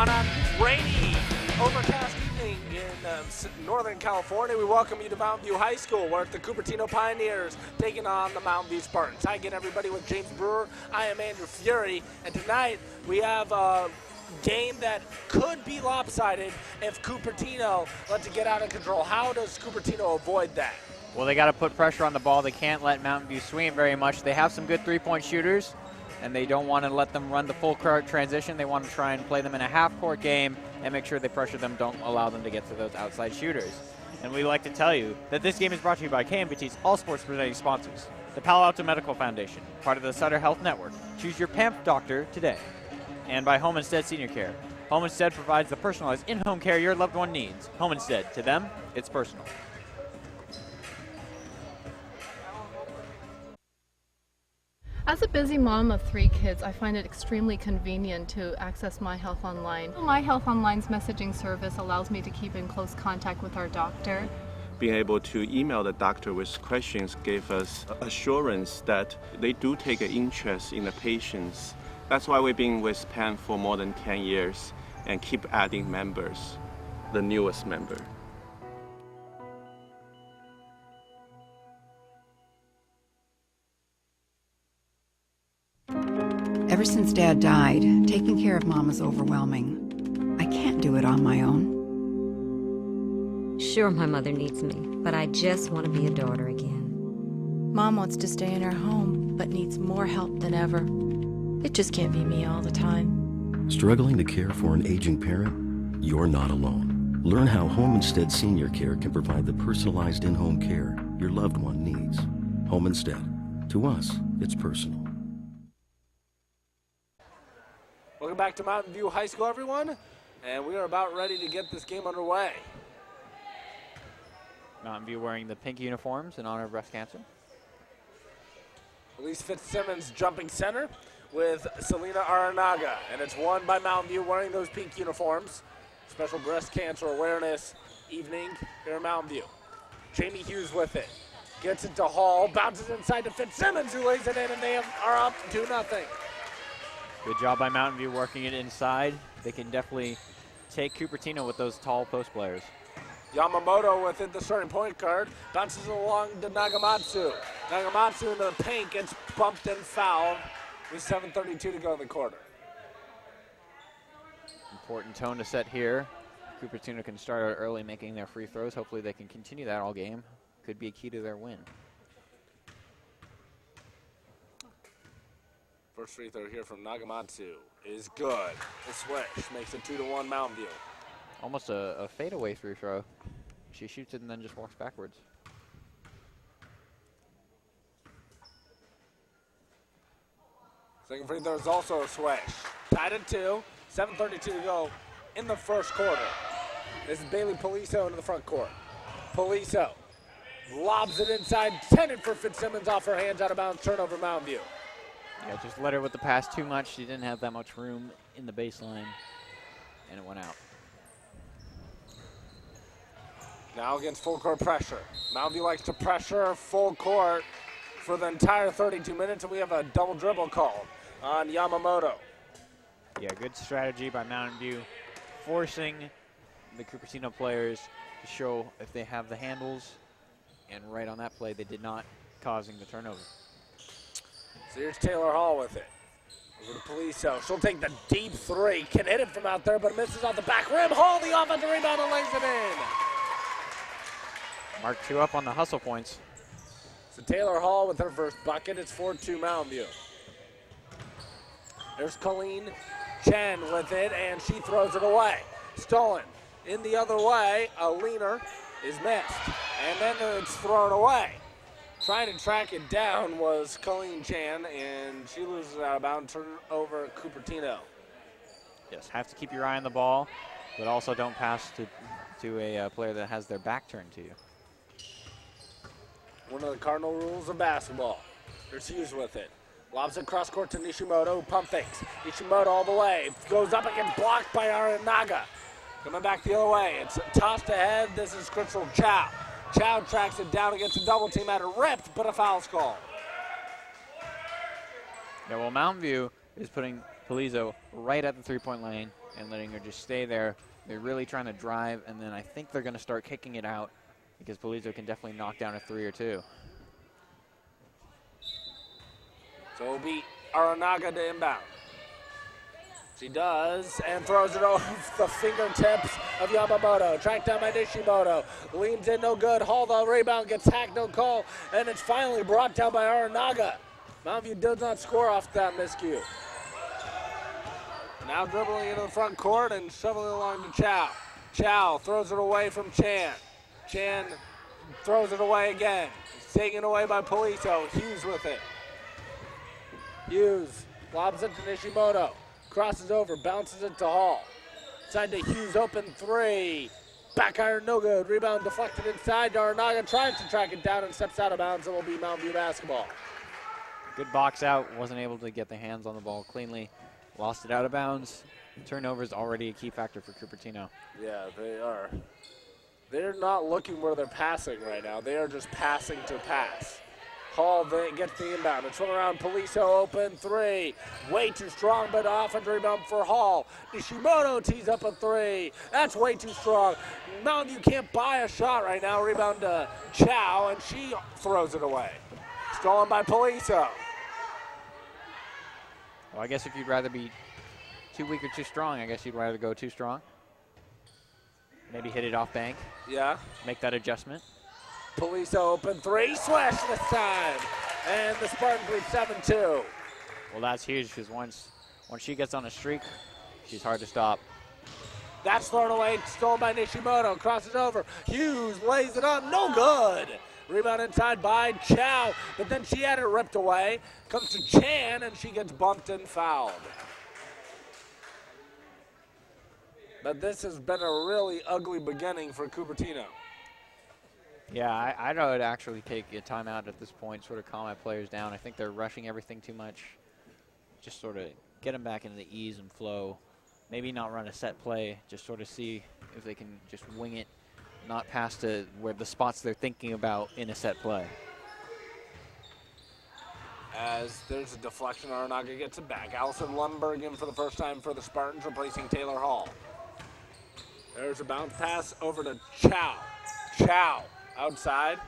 On a rainy, overcast evening in Northern California, we welcome you to Mountain View High School. We're at the Cupertino Pioneers taking on the Mountain View Spartans. Hi again, everybody, with James Brewer. I am Andrew Fury, and tonight we have a game that could be lopsided if Cupertino lets it get out of control. How does Cupertino avoid that? Well, they got to put pressure on the ball. They can't let Mountain View swing very much. They have some good three-point shooters, and they don't want to let them run the full court transition. They want to try and play them in a half-court game and make sure they pressure them, don't allow them to get to those outside shooters. And we like to tell you that this game is brought to you by KMVT's all sports presenting sponsors, the Palo Alto Medical Foundation, part of the Sutter Health Network. Choose your PAMP doctor today. And by Home Instead Senior Care. Home Instead provides the personalized in-home care your loved one needs. Home Instead, to them, it's personal. As a busy mom of 3 kids, I find it extremely convenient to access My Health Online. My Health Online's messaging service allows me to keep in close contact with our doctor. Being able to email the doctor with questions gave us assurance that they do take an interest in the patients. That's why we've been with PAN for more than 10 years and keep adding members, the newest member. Ever since Dad died, taking care of Mom is overwhelming. I can't do it on my own. Sure, my mother needs me, but I just want to be a daughter again. Mom wants to stay in her home, but needs more help than ever. It just can't be me all the time. Struggling to care for an aging parent? You're not alone. Learn how Home Instead Senior Care can provide the personalized in-home care your loved one needs. Home Instead. To us, it's personal. Welcome back to Mountain View High School, everyone, and we are about ready to get this game underway. Mountain View wearing the pink uniforms in honor of breast cancer. Elise Fitzsimmons jumping center with Selena Aranaga, and it's won by Mountain View wearing those pink uniforms. Special breast cancer awareness evening here in Mountain View. Jamie Hughes with it. Gets it to Hall, bounces inside to Fitzsimmons, who lays it in, and they are up 2-0. Good job by Mountain View working it inside. They can definitely take Cupertino with those tall post players. Yamamoto within the starting point guard, bounces along to Nagamatsu. Nagamatsu into the paint, gets bumped and fouled with 7:32 to go in the quarter. Important tone to set here. Cupertino can start out early making their free throws. Hopefully they can continue that all game. Could be a key to their win. First free throw here from Nagamatsu is good. The switch makes it 2-1 Mountain View. Almost a fadeaway free throw. She shoots it and then just walks backwards. Second free throw is also a switch. Tied at 2, 7:32 to go in the first quarter. This is Bailey Poliso into the front court. Poliso lobs it inside, intended for Fitzsimmons, off her hands, out of bounds, turnover Mountain View. Yeah, just let her with the pass too much. She didn't have that much room in the baseline, and it went out. Now against full court pressure. Mountain View likes to pressure full court for the entire 32 minutes, and we have a double dribble called on Yamamoto. Yeah, good strategy by Mountain View, forcing the Cupertino players to show if they have the handles, and right on that play they did not, causing the turnover. So here's Taylor Hall with it. Over to Poliso. She'll take the deep three. Can hit it from out there, but misses off the back rim. Hall, the offensive rebound, and lays it in. Mark 2 up on the hustle points. So Taylor Hall with her first bucket. It's 4-2 Mountain View. There's Colleen Chen with it, and she throws it away. Stolen. In the other way, a leaner is missed. And then it's thrown away. Trying to track it down was Colleen Chan, and she loses it out of bounds, turn over Cupertino. Yes, have to keep your eye on the ball, but also don't pass to a player that has their back turned to you. One of the cardinal rules of basketball. There's Hughes with it. Lobs it cross court to Nishimoto, who pump fakes. Nishimoto all the way. Goes up and gets blocked by Aranaga. Coming back the other way. It's tossed ahead. This is Crystal Chow. Chow tracks it down against a double team at a ripped, but a foul's called. Yeah, well, Mountain View is putting Polizzo right at the three-point lane and letting her just stay there. They're really trying to drive, and then I think they're going to start kicking it out because Polizzo can definitely knock down a 3 or 2. So it'll be Aranaga to inbound. She does, and throws it over the fingertips of Yamamoto. Tracked down by Nishimoto. Leans in, no good. Hall the rebound, gets hacked, no call. And it's finally brought down by Aranaga. Mountain View does not score off that miscue. Now dribbling into the front court and shoveling along to Chow. Chow throws it away from Chan. Chan throws it away again. It's taken away by Polizzo. Hughes with it. Hughes lobs it to Nishimoto. Crosses over, bounces it to Hall. Side to Hughes, open 3. Back iron, no good. Rebound deflected inside. Aranaga tries to track it down and steps out of bounds. It will be Mountain View basketball. Good box out. Wasn't able to get the hands on the ball cleanly. Lost it out of bounds. Turnover is already a key factor for Cupertino. Yeah, they are. They're not looking where they're passing right now. They are just passing to pass. Hall then gets the inbound. It's swung around. Polizzo open 3. Way too strong, but offensive rebound for Hall. Nishimoto tees up a 3. That's way too strong. Mountain View can't buy a shot right now. Rebound to Chow, and she throws it away. Stolen by Polizzo. Well, I guess if you'd rather be too weak or too strong, I guess you'd rather go too strong. Maybe hit it off bank. Yeah. Make that adjustment. Polizzo open 3. Swish this time. And the Spartans lead 7-2. Well, that's huge because once she gets on a streak, she's hard to stop. That's thrown away. Stolen by Nishimoto. Crosses over. Hughes lays it up. No good. Rebound inside by Chow, but then she had it ripped away. Comes to Chan, and she gets bumped and fouled. But this has been a really ugly beginning for Cupertino. Yeah, I would actually take a timeout at this point, sort of calm my players down. I think they're rushing everything too much. Just sort of get them back into the ease and flow. Maybe not run a set play, just sort of see if they can just wing it. Not pass to where the spots they're thinking about in a set play. As there's a deflection, Aranaga gets it back. Allison Lundberg in for the first time for the Spartans, replacing Taylor Hall. There's a bounce pass over to Chow. Chow outside.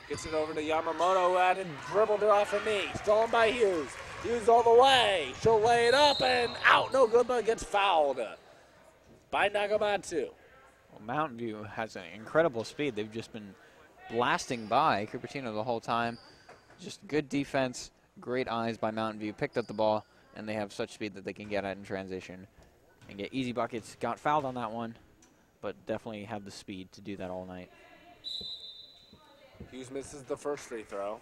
Gets it over to Yamamoto, who had it dribbled it off of me. Stolen by Hughes. Hughes all the way. She'll lay it up and out. No good, but gets fouled by Nagamatsu. Well, Mountain View has an incredible speed. They've just been blasting by Cupertino the whole time. Just good defense, great eyes by Mountain View. Picked up the ball, and they have such speed that they can get out in transition and get easy buckets. Got fouled on that one, but definitely have the speed to do that all night. Hughes misses the first free throw.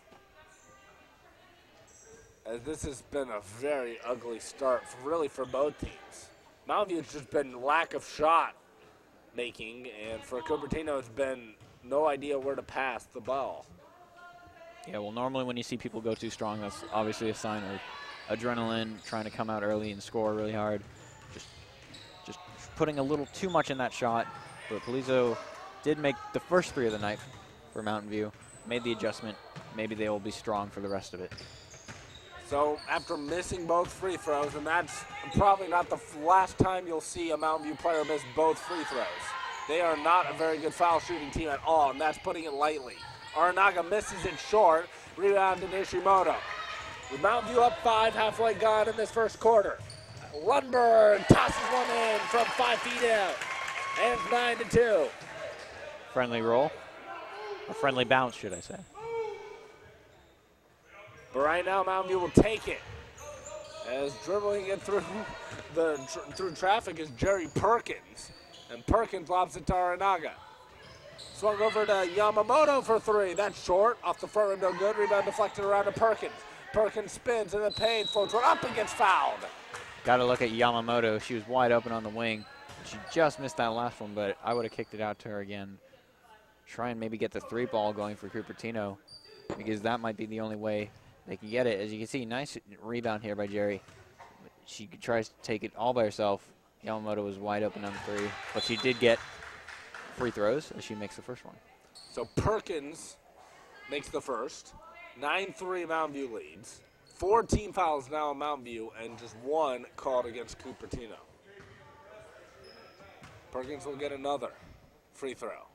As this has been a very ugly start, really for both teams. Mountain View's just been lack of shot making, and for Cupertino, it's been no idea where to pass the ball. Yeah, well, normally when you see people go too strong, that's obviously a sign of adrenaline, trying to come out early and score really hard. Just putting a little too much in that shot. But Polizzo did make the first 3 of the night for Mountain View, made the adjustment. Maybe they will be strong for the rest of it. So after missing both free throws, and that's probably not the last time you'll see a Mountain View player miss both free throws. They are not a very good foul shooting team at all, and that's putting it lightly. Aranaga misses it short. Rebound to Nishimoto. With Mountain View up 5, halfway gone in this first quarter. Lundberg tosses one in from 5 feet out. And it's 9-2. Friendly roll. A friendly bounce, should I say. But right now, Mountain View will take it. As dribbling it through through traffic is Jerry Perkins. And Perkins lobs it to Aranaga. Swung over to Yamamoto for 3. That's short. Off the front rim, no good. Rebound deflected around to Perkins. Perkins spins in the paint, floats one up and gets fouled. Got to look at Yamamoto. She was wide open on the wing. She just missed that last one, but I would have kicked it out to her again. Try and maybe get the 3 ball going for Cupertino, because that might be the only way they can get it. As you can see, nice rebound here by Jerry. She tries to take it all by herself. Yamamoto was wide open on the 3, but she did get free throws as she makes the first one. So Perkins makes the first. 9-3 Mountain View leads. 4 team fouls now in Mountain View and just 1 called against Cupertino. Perkins will get another free throw.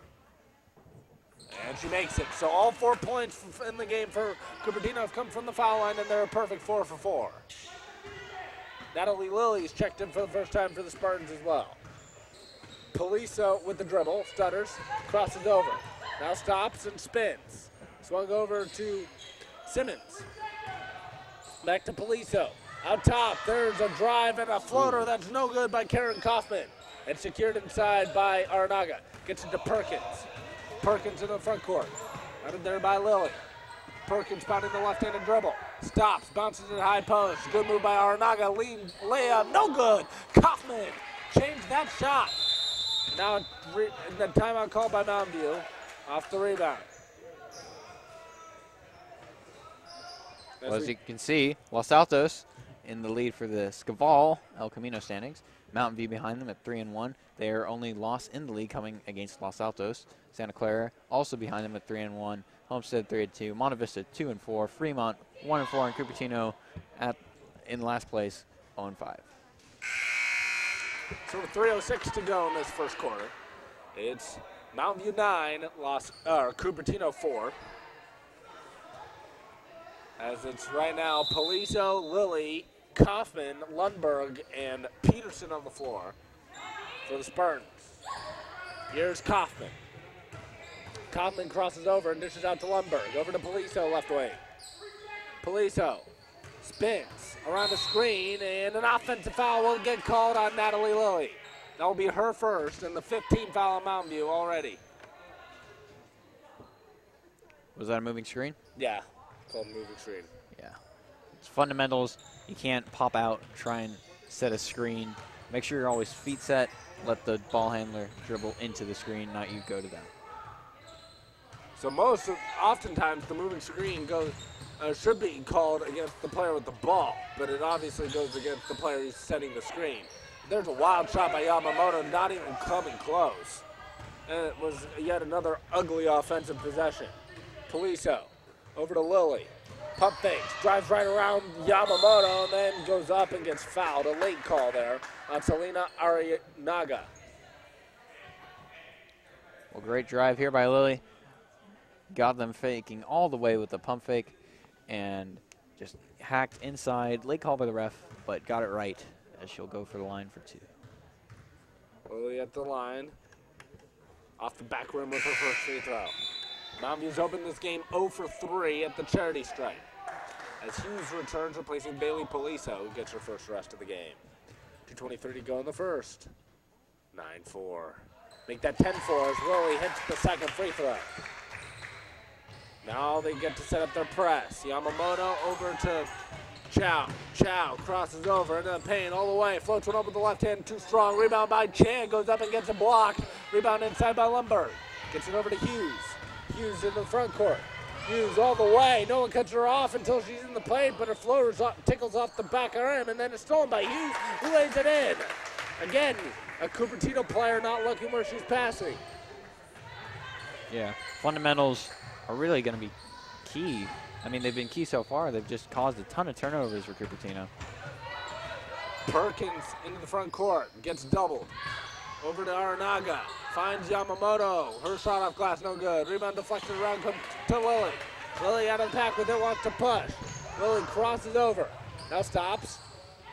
And she makes it. So all 4 points in the game for Cupertino have come from the foul line, and they're a perfect 4 for 4. Natalie Lilly's checked in for the first time for the Spartans as well. Poliso with the dribble, stutters, crosses over. Now stops and spins. Swung over to Simmons. Back to Poliso. Out top, there's a drive and a floater that's no good by Karen Kaufman. And secured inside by Aranaga. Gets it to Perkins. Perkins in the front court. Routed there by Lilly. Perkins finding the left-handed dribble. Stops, bounces it high post. Good move by Aranaga. Lead layup, no good. Kaufman changed that shot. Now the timeout called by Mountain View off the rebound. Well, as you can see, Los Altos in the lead for the Scaval El Camino standings. Mountain View behind them at 3-1. Their only loss in the league coming against Los Altos. Santa Clara also behind them at 3-1. Homestead 3-2. Monte Vista 2-4. Fremont 1-4. And Cupertino in last place 0-5. So with 3:06 to go in this first quarter, it's Mountain View 9, Cupertino 4. As it's right now Poliso, Lilly, Kaufman, Lundberg, and Peterson on the floor for the Spartans. Here's Kaufman. Kaufman crosses over and dishes out to Lundberg. Over to Poliso, left wing. Poliso spins around the screen, and an offensive foul will get called on Natalie Lilly. That will be her first, and the 15th foul on Mountain View already. Was that a moving screen? Yeah, called moving screen. Yeah. It's fundamentals. You can't pop out, try and set a screen. Make sure you're always feet set. Let the ball handler dribble into the screen, not you go to them. So oftentimes the moving screen should be called against the player with the ball, but it obviously goes against the player who's setting the screen. There's a wild shot by Yamamoto, not even coming close. And it was yet another ugly offensive possession. Poliso over to Lilly. Pump fakes, drives right around Yamamoto, and then goes up and gets fouled. A late call there on Selena Aranaga. Well, great drive here by Lilly. Got them faking all the way with the pump fake and just hacked inside. Late call by the ref, but got it right as she'll go for the line for 2. Lilly at the line. Off the back rim with her first free throw. Mountain View's opened this game 0 for 3 at the charity stripe. As Hughes returns, replacing Bailey Poliso, who gets her first rest of the game. 2:23 to go in the first. 9-4. Make that 10-4 as Lilly hits the second free throw. Now they get to set up their press. Yamamoto over to Chow. Chow crosses over into the paint all the way. Floats one up with the left hand, too strong. Rebound by Chan, goes up and gets a block. Rebound inside by Lundberg. Gets it over to Hughes. Hughes in the front court. Hughes all the way. No one cuts her off until she's in the paint, but her floater tickles off the back of her rim, and then it's stolen by Hughes, who lays it in. Again, a Cupertino player not looking where she's passing. Yeah, fundamentals are really going to be key. I mean, they've been key so far. They've just caused a ton of turnovers for Cupertino. Perkins into the front court, gets doubled. Over to Aranaga, finds Yamamoto. Her shot off glass, no good. Rebound deflected around to Lilly. Lilly out of the pack with it, wants to push. Lilly crosses over, now stops.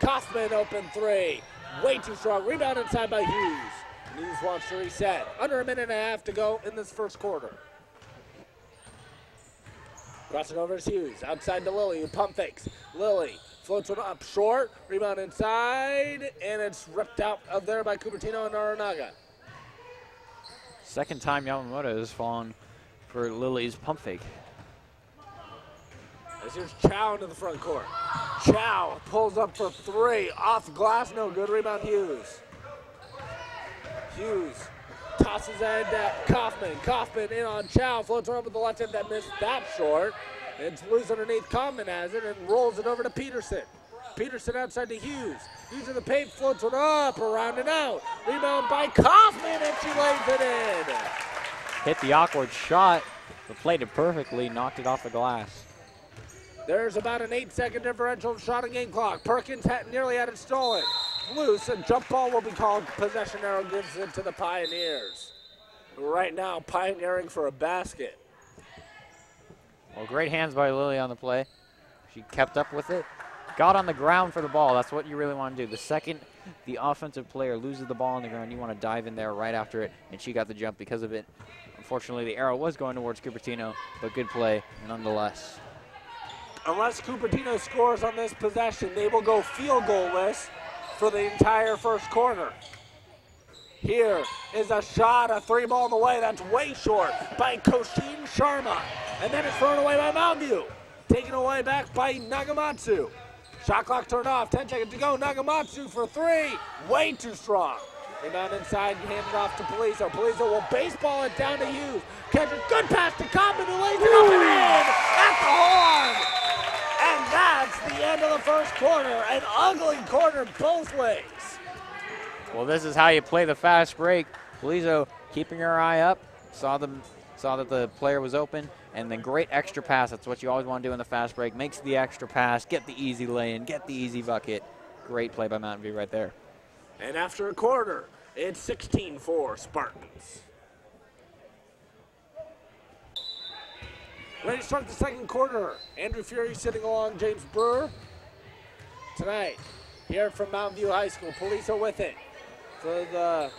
Kaufman open 3, way too strong. Rebound inside by Hughes. Hughes wants to reset. Under a minute and a half to go in this first quarter. Crossing over is Hughes, outside to Lilly, who pump fakes. Lilly floats it up short, rebound inside, and it's ripped out of there by Cupertino and Aranaga. Second time Yamamoto has fallen for Lilly's pump fake. As here's Chow into the front court. Chow pulls up for 3, off glass, no good, rebound Hughes. Hughes tosses it at Kaufman. Kaufman in on Chow, floats her up with the left hand that missed that short. It's loose underneath, Kaufman has it and rolls it over to Peterson. Peterson outside to Hughes. Hughes in the paint, floats it up, around and out. Rebound by Kaufman, and she lays it in. Hit the awkward shot, but played it perfectly, knocked it off the glass. There's about an 8-second differential shot and game clock. Perkins nearly had it stolen. Loose, and jump ball will be called. Possession arrow gives it to the Pioneers. Right now, pioneering for a basket. Well, great hands by Lily on the play. She kept up with it. Got on the ground for the ball. That's what you really want to do. The second the offensive player loses the ball on the ground, you want to dive in there right after it, and she got the jump because of it. Unfortunately, the arrow was going towards Cupertino, but good play nonetheless. Unless Cupertino scores on this possession, they will go field goalless for the entire first quarter. Here is a shot, a three ball in the way. That's way short by Koshin Sharma. And then it's thrown away by Mountain View. Taken away back by Nagamatsu. Shot clock turned off, 10 seconds to go. Nagamatsu for three, way too strong. Rebound inside, handed off to Polizo. Polizo will baseball it down to Hughes. Catches, good pass to Common, who lays it up and in at the horn. And that's the end of the first quarter. An ugly quarter both ways. Well, this is how you play the fast break. Polizo keeping her eye up, saw that the player was open, and then great extra pass. That's what you always want to do in the fast break. Makes the extra pass, get the easy lay-in, get the easy bucket. Great play by Mountain View right there. And after a quarter, it's 16-4 Spartans. Ready to start the second quarter. Andrew Fury sitting along James Brewer. Tonight, here from Mountain View High School, Polizo with it. For the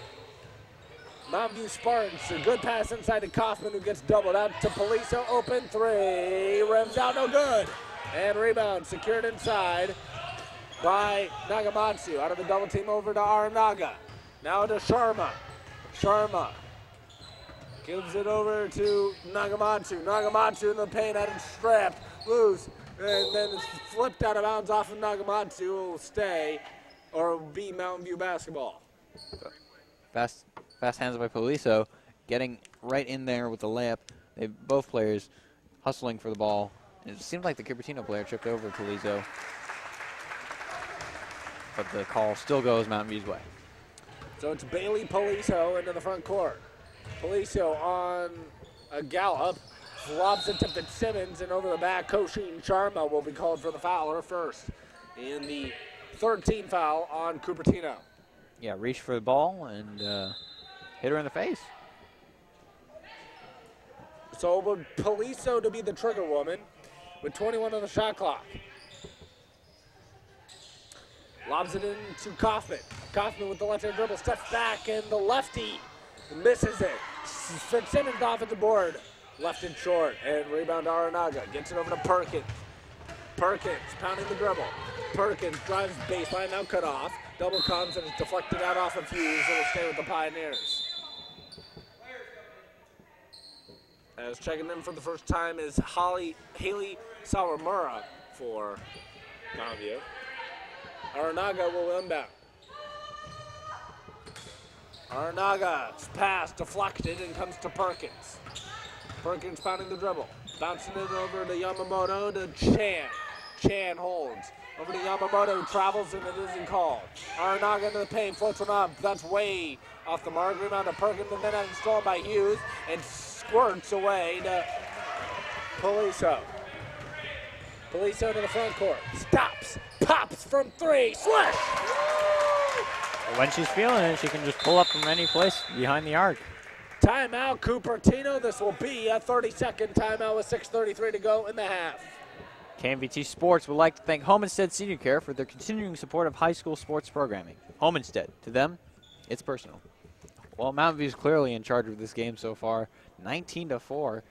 Mountain View Spartans, a good pass inside to Kaufman, who gets doubled out to Polizo. Open three, rims out, no good. And rebound secured inside by Nagamatsu. Out of the double team over to Aranaga. Now to Sharma. Sharma gives it over to Nagamatsu. Nagamatsu in the paint, had it strapped, loose, and then it's flipped out of bounds off of Nagamatsu. It will stay or be Mountain View basketball. Fast hands by Polizo, getting right in there with the layup. Both players hustling for the ball. It seemed like the Cupertino player tripped over Polizo, but the call still goes Mountain View's way. So it's Bailey Polizo into the front court. Polizo on a gallop, lobs it to Fitzsimmons, and over the back, Koshin Sharma will be called for the foul, her first, in the third team foul on Cupertino. Yeah, reach for the ball and hit her in the face. So Polizo to be the trigger woman with 21 on the shot clock. Lobs it into Kaufman. Kaufman with the left-hand dribble, steps back, and the lefty misses it. Fitzsimmons off at the board. Left and short, and rebound to Aranaga. Gets it over to Perkins. Perkins pounding the dribble. Perkins drives baseline, now cut off. Double comes, and it's deflected out off of Hughes, and will stay with the Pioneers. As checking in for the first time is Haley Sawamura for Mountain View. Aranaga will inbound. Aranaga's pass deflected and comes to Perkins. Perkins pounding the dribble. Bouncing it over to Yamamoto to Chan. Chan holds. Over to Yamamoto, who travels and it isn't called. Aranaga into the paint, floats one up. That's way off the mark. Rebound to Perkins, and then it's stolen by Hughes and squirts away to Polizo. Polizo to the front court. Stops. Pops from three. Swish! When she's feeling it, she can just pull up from any place behind the arc. Timeout, Cupertino. This will be a 30-second timeout with 6:33 to go in the half. KMVT Sports would like to thank Home Instead Senior Care for their continuing support of high school sports programming. Home Instead, to them, it's personal. Well, Mountain View's clearly in charge of this game so far. 19-4.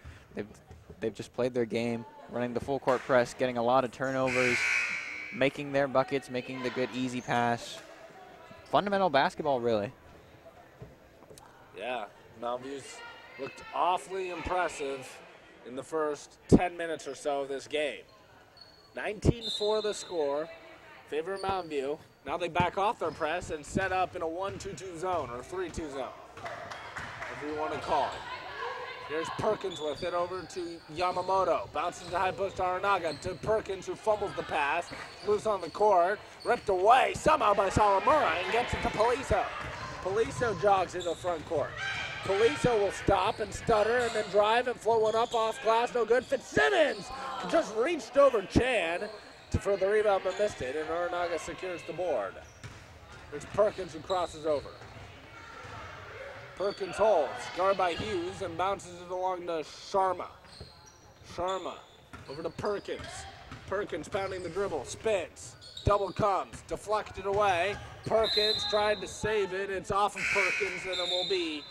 They've just played their game, running the full court press, getting a lot of turnovers, making their buckets, making the good easy pass. Fundamental basketball, really. Yeah, Mountain View's looked awfully impressive in the first 10 minutes or so of this game. 19-4 the score, favor Mountain View. Now they back off their press and set up in a 1-2-2 zone or 3-2 zone, if we want to call it. Here's Perkins with it over to Yamamoto. Bounces to high post to Aranaga to Perkins, who fumbles the pass. Loose on the court. Ripped away somehow by Sawamura and gets it to Polizo. Polizo jogs into the front court. Poliso will stop and stutter and then drive and float one up off glass. No good. Fitzsimmons just reached over Chan for the rebound but missed it, and Aranaga secures the board. It's Perkins who crosses over. Perkins holds, guarded by Hughes, and bounces it along to Sharma. Sharma over to Perkins. Perkins pounding the dribble, spins, double comes, deflected away. Perkins tried to save it. It's off of Perkins, and it will be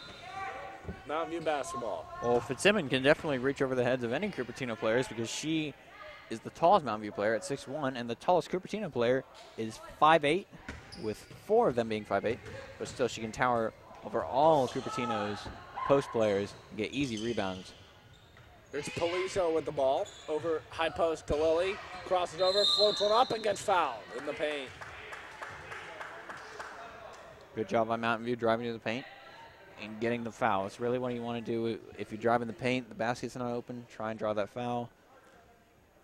Mountain View basketball. Well, Fitzsimmons can definitely reach over the heads of any Cupertino players because she is the tallest Mountain View player at 6'1", and the tallest Cupertino player is 5'8", with 4 of them being 5'8", but still she can tower over all Cupertino's post players and get easy rebounds. There's Poliso with the ball, over high post to Lily, crosses over, floats one up, and gets fouled in the paint. Good job by Mountain View driving to the paint and getting the foul. It's really what you want to do. If you drive in the paint, the basket's not open, try and draw that foul.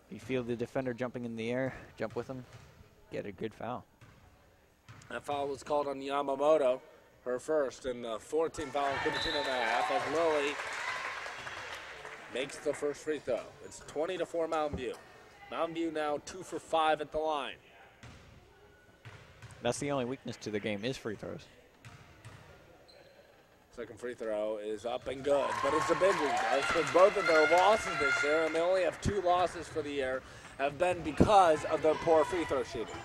If you feel the defender jumping in the air, jump with them, get a good foul. That foul was called on Yamamoto, her first, and the 14th foul on Cupertino in that half, as Lily makes the first free throw. It's 20-4 Mountain View. Mountain View now 2 for 5 at the line. That's the only weakness to the game is free throws. Second free throw is up and good, but it's a big one, guys, because both of their losses this year, and they only have 2 losses for the year, have been because of their poor free throw shooting.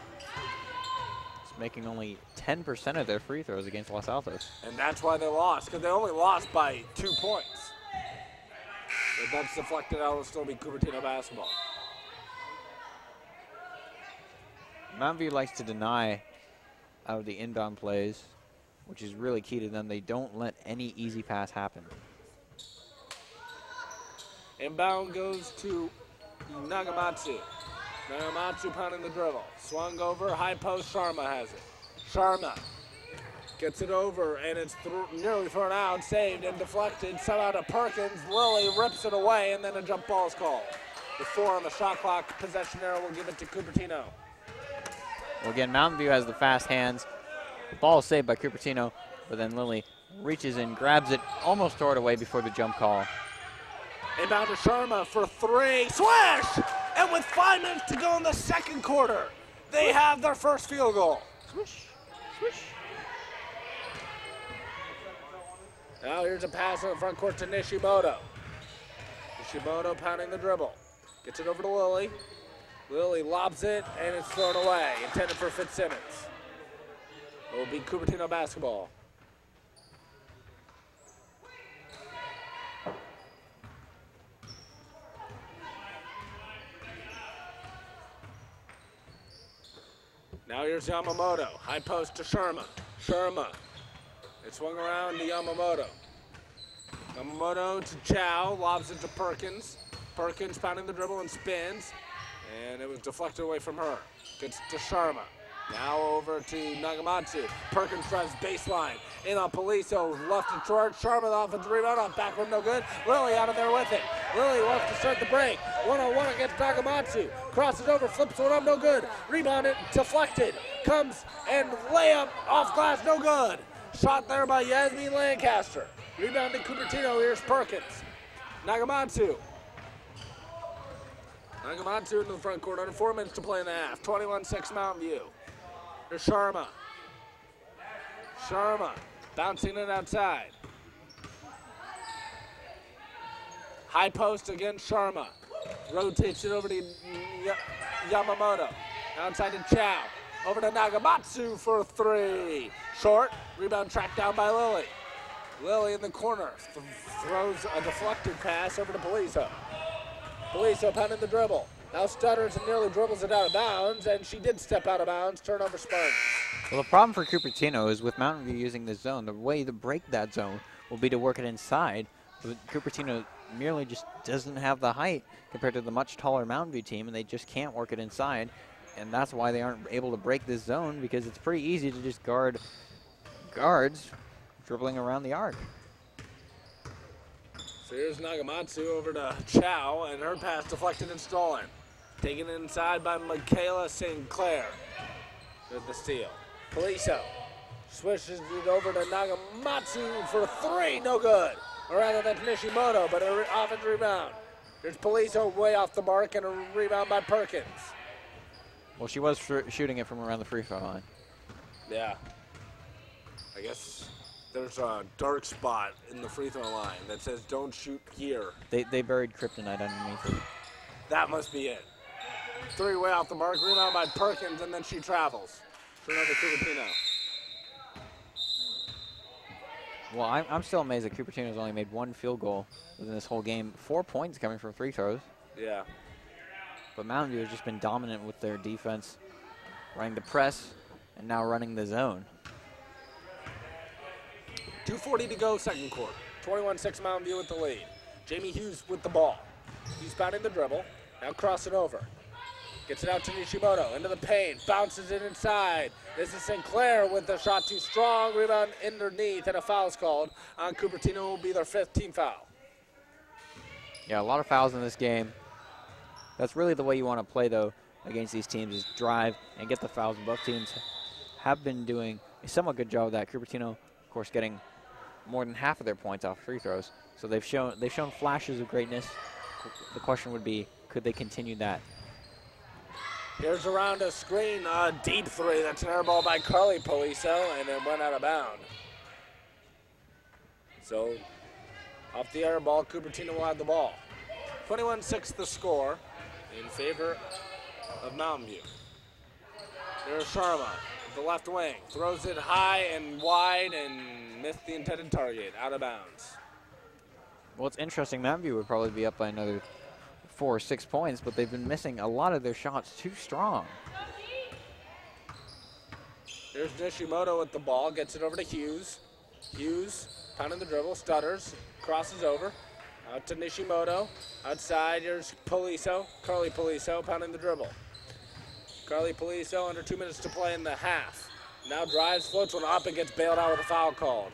It's making only 10% of their free throws against Los Altos. And that's why they lost, because they only lost by 2 points. But that's deflected out, it'll still be Cupertino basketball. Mountain View likes to deny out of the inbound plays, which is really key to them. They don't let any easy pass happen. Inbound goes to Nagamatsu. Nagamatsu pounding the dribble. Swung over, high post, Sharma has it. Sharma gets it over, and it's nearly thrown out, saved and deflected. Somehow to Perkins. Lily rips it away, and then a jump ball is called. With 4 on the shot clock, possession arrow will give it to Cupertino. Well, again, Mountain View has the fast hands. The ball is saved by Cupertino, but then Lily reaches in, grabs it, almost throw it away before the jump call. Inbound to Sharma for 3. Swish! And with 5 minutes to go in the second quarter, they have their first field goal. Swish, swish. Now here's a pass on the front court to Nishimoto. Nishimoto pounding the dribble. Gets it over to Lily. Lily lobs it, and it's thrown away. Intended for Fitzsimmons. It will be Cupertino basketball. Now here's Yamamoto. High post to Sharma. Sharma. It swung around to Yamamoto. Yamamoto to Chow. Lobs it to Perkins. Perkins pounding the dribble and spins. And it was deflected away from her. Gets to Sharma. Now over to Nagamatsu. Perkins drives baseline. In on Poliso. Left to short. Sharma the offensive rebound. Off backward, no good. Lily out of there with it. Lily wants to start the break. 1-on-1 against Nagamatsu. Crosses over. Flips one up, no good. Rebounded. Deflected. Comes and layup off glass, no good. Shot there by Yasmin Lancaster. Rebound to Cupertino. Here's Perkins. Nagamatsu. Nagamatsu into the front court. Under 4 minutes to play in the half. 21-6 Mountain View. Here's Sharma. Sharma bouncing it outside. High post against Sharma. Rotates it over to Yamamoto. Outside to Chow. Over to Nagamatsu for 3. Short. Rebound tracked down by Lily. Lily in the corner. Throws a deflected pass over to Poliso. Poliso pounding the dribble. Now stutters and nearly dribbles it out of bounds, and she did step out of bounds. Turnover Spartans. Well, the problem for Cupertino is with Mountain View using this zone, the way to break that zone will be to work it inside. But Cupertino merely just doesn't have the height compared to the much taller Mountain View team, and they just can't work it inside. And that's why they aren't able to break this zone, because it's pretty easy to just guard guards dribbling around the arc. So here's Nagamatsu over to Chow, and her pass deflected and stolen. Taken inside by Michaela Sinclair with the steal. Poliso. Swishes it over to Nagamatsu for 3, no good. Or rather, that's Nishimoto, but an offensive rebound. There's Poliso way off the mark and a rebound by Perkins. Well, she was shooting it from around the free throw line. Yeah. I guess there's a dark spot in the free throw line that says don't shoot here. They buried kryptonite underneath it. That must be it. 3 way off the mark, rebound by Perkins, and then she travels. Turnover Cupertino. Well, I'm still amazed that Cupertino's only made 1 field goal within this whole game. 4 points coming from free throws. Yeah. But Mountain View has just been dominant with their defense, running the press and now running the zone. 2:40 to go, second quarter. 21-6 Mountain View with the lead. Jamie Hughes with the ball. He's pounding the dribble. Now cross it over. Gets it out to Nishimoto. Into the paint. Bounces it inside. This is Sinclair with the shot too strong. Rebound underneath, and a foul's called on Cupertino. Will be their 5th team foul. Yeah, a lot of fouls in this game. That's really the way you want to play, though, against these teams, is drive and get the fouls. Both teams have been doing a somewhat good job of that. Cupertino, of course, getting more than half of their points off free throws. So they've shown flashes of greatness. The question would be, could they continue that? Here's around a screen, a deep 3. That's an air ball by Carly Poliso, and it went out of bounds. So, off the air ball, Cupertino will have the ball. 21-6 the score in favor of Mountain View. There's Sharma, the left wing, throws it high and wide and missed the intended target, out of bounds. Well, it's interesting. Mountain View would probably be up by another 4 or 6 points, but they've been missing a lot of their shots too strong. There's Nishimoto with the ball, gets it over to Hughes. Hughes pounding the dribble, stutters, crosses over. Out to Nishimoto. Outside, here's Poliso, Carly Poliso, pounding the dribble. Carly Poliso under 2 minutes to play in the half. Now drives, floats one up, and gets bailed out with a foul called.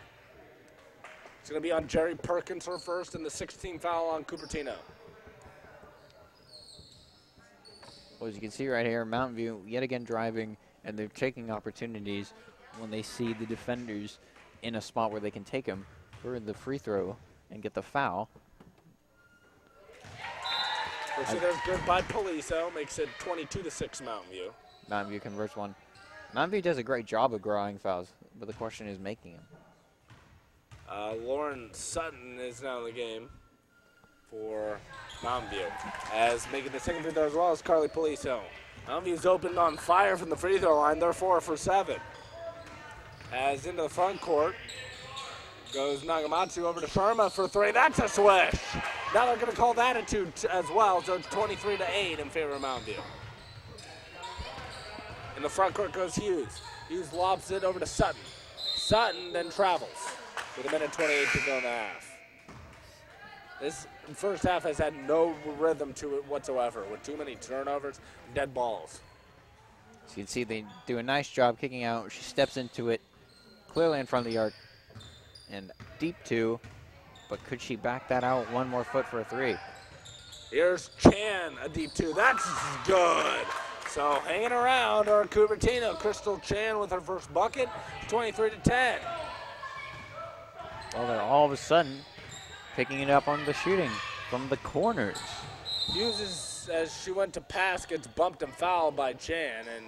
It's going to be on Jerry Perkins for first, and the 16th foul on Cupertino. Well, as you can see right here, Mountain View yet again driving, and they're taking opportunities when they see the defenders in a spot where they can take them for the free throw and get the foul. There's good by Poliso, makes it 22-6 Mountain View. Mountain View converts one. Mountain View does a great job of drawing fouls, but the question is making them. Lauren Sutton is now in the game for Mountain View, as making the second free throw as well as Carly Poliso. Mountain View's open on fire from the free throw line. They're 4 for 7. As into the front court goes Nagamatsu over to Sharma for 3. That's a swish. Now they're going to call that a 2 as well, so it's 23-8 in favor of Mountain View. In the front court goes Hughes. Hughes lobs it over to Sutton. Sutton then travels with 1:28 to go in the half. This first half has had no rhythm to it whatsoever, with too many turnovers, dead balls. So you can see they do a nice job kicking out. She steps into it, clearly in front of the arc, and deep 2, but could she back that out 1 more foot for a 3? Here's Chan, a deep 2. That's good. So hanging around are Cupertino. Crystal Chan with her first bucket, 23-10. Well, they're all of a sudden picking it up on the shooting from the corners. Hughes, as she went to pass, gets bumped and fouled by Chan, and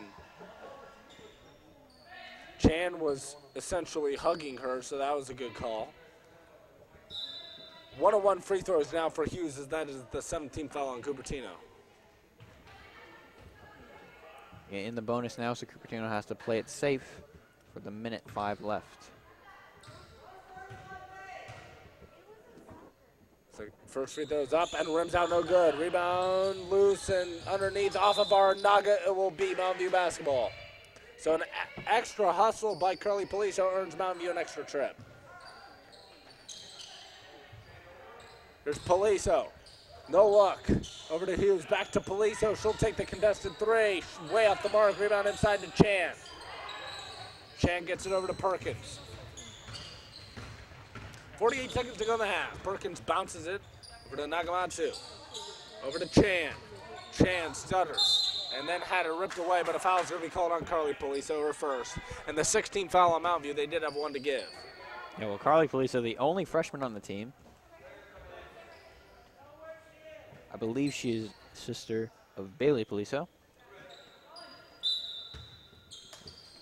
Chan was essentially hugging her, so that was a good call. 1-on-1 free throws now for Hughes, as that is the 17th foul on Cupertino. Yeah, in the bonus now, so Cupertino has to play it safe for the 1:05 left. So first free throw's up and rims out, no good. Rebound loose and underneath off of our Naga. It will be Mountain View basketball. So an extra hustle by Curly Poliso earns Mountain View an extra trip. There's Poliso. No look. Over to Hughes. Back to Poliso. She'll take the contested 3. Way off the mark. Rebound inside to Chan. Chan gets it over to Perkins. 48 seconds to go in the half. Perkins bounces it over to Nagamatsu. Over to Chan. Chan stutters and then had it ripped away, but a foul is going to be called on Carly Police over first. And the 16th foul on Mountain View, they did have one to give. Yeah, well, Carly Felicia, the only freshman on the team. I believe she is sister of Bailey Poliso.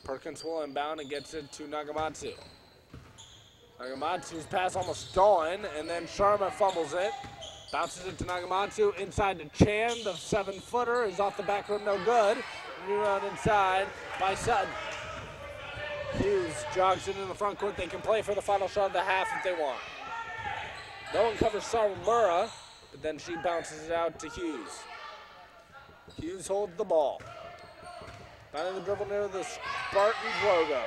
Perkins will inbound and gets it to Nagamatsu. Nagamatsu's pass almost stolen, and then Sharma fumbles it. Bounces it to Nagamatsu, inside to Chan. The 7-footer is off the back rim, no good. Rebound inside by Sutton. Hughes jogs it in the front court. They can play for the final shot of the half if they want. No one covers Sarumura, but then she bounces it out to Hughes. Hughes holds the ball. Finding the dribble near the Spartans logo.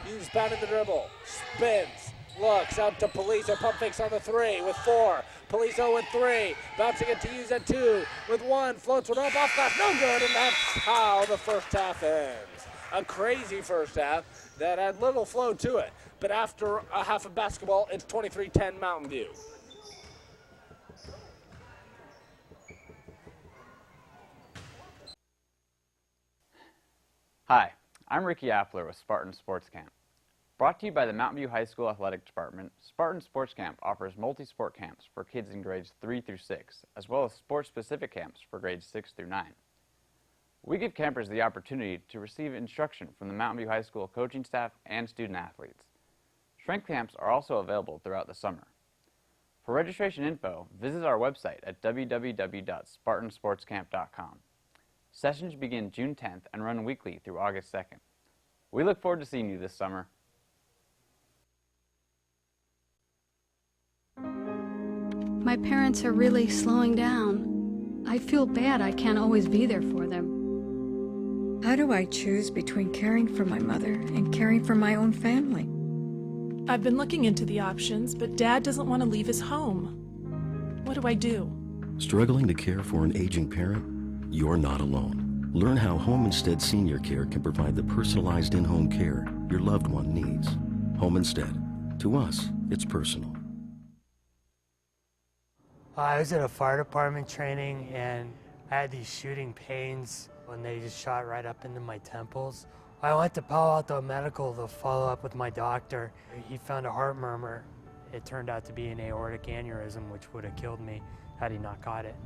Hughes pounding the dribble. Spins. Looks out to Poliso. Pump fakes on the 3 with 4. Poliso with 3. Bouncing it to Hughes at 2 with 1. Floats one up off glass. No good. And that's how the first half ends. A crazy first half that had little flow to it. But after a half of basketball, it's 23-10 Mountain View. Hi, I'm Ricky Appler with Spartan Sports Camp. Brought to you by the Mountain View High School Athletic Department, Spartan Sports Camp offers multi-sport camps for kids in grades 3 through 6, as well as sport-specific camps for grades 6 through 9. We give campers the opportunity to receive instruction from the Mountain View High School coaching staff and student athletes. Strength camps are also available throughout the summer. For registration info, visit our website at www.spartansportscamp.com. Sessions begin June 10th and run weekly through August 2nd. We look forward to seeing you this summer. My parents are really slowing down. I feel bad I can't always be there for them. How do I choose between caring for my mother and caring for my own family? I've been looking into the options, but Dad doesn't want to leave his home. What do I do? Struggling to care for an aging parent? You're not alone. Learn how Home Instead Senior Care can provide the personalized in-home care your loved one needs. Home Instead. To us, it's personal. I was at a fire department training and I had these shooting pains when they just shot right up into my temples. I went to Palo Alto Medical to follow up with my doctor. He found a heart murmur. It turned out to be an aortic aneurysm, which would have killed me had he not caught it.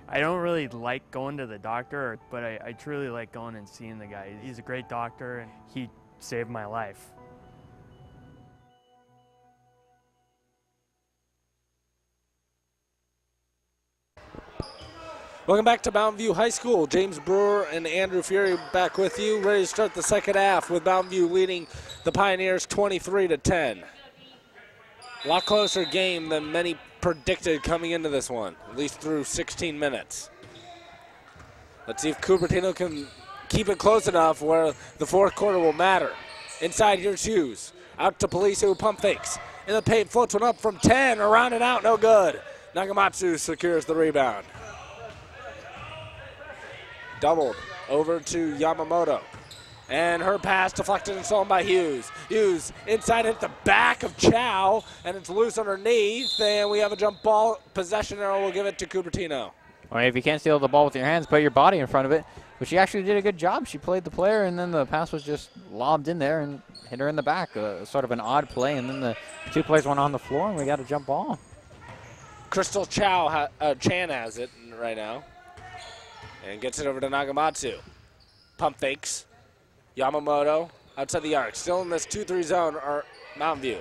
I don't really like going to the doctor, but I truly like going and seeing the guy. He's a great doctor and he saved my life. Welcome back to Mountain View High School. James Brewer and Andrew Fury back with you, ready to start the second half with Mountain View leading the Pioneers 23-10. A lot closer game than many predicted coming into this one, at least through 16 minutes. Let's see if Cupertino can keep it close enough where the fourth quarter will matter. Inside, here's Hughes. Out to Police, who pump fakes. In the paint, floats one up from 10, around and out, no good. Nagamatsu secures the rebound. Doubled over to Yamamoto. And her pass deflected and stolen by Hughes. Hughes inside hit the back of Chow, and it's loose underneath, and we have a jump ball possession arrow. We'll give it to Cupertino. Well, if you can't steal the ball with your hands, put your body in front of it. But she actually did a good job. She played the player, and then the pass was just lobbed in there and hit her in the back. Sort of an odd play, and then the two players went on the floor, and we got a jump ball. Crystal Chan has it right now. And gets it over to Nagamatsu. Pump fakes. Yamamoto outside the arc. Still in this 2-3 zone are Mountain View.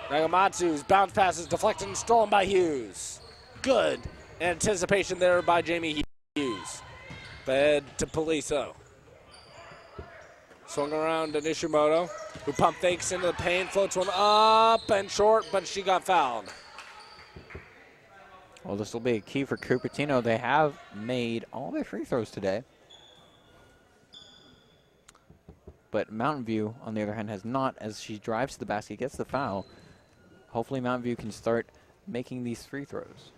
Nagamatsu's bounce pass is deflected and stolen by Hughes. Good anticipation there by Jamie Hughes. Fed to Poliso. Swung around to Nishimoto, who pump fakes into the paint, floats one up and short, but she got fouled. Well, this will be a key for Cupertino. They have made all their free throws today. But Mountain View, on the other hand, has not. As she drives to the basket, gets the foul. Hopefully Mountain View can start making these free throws.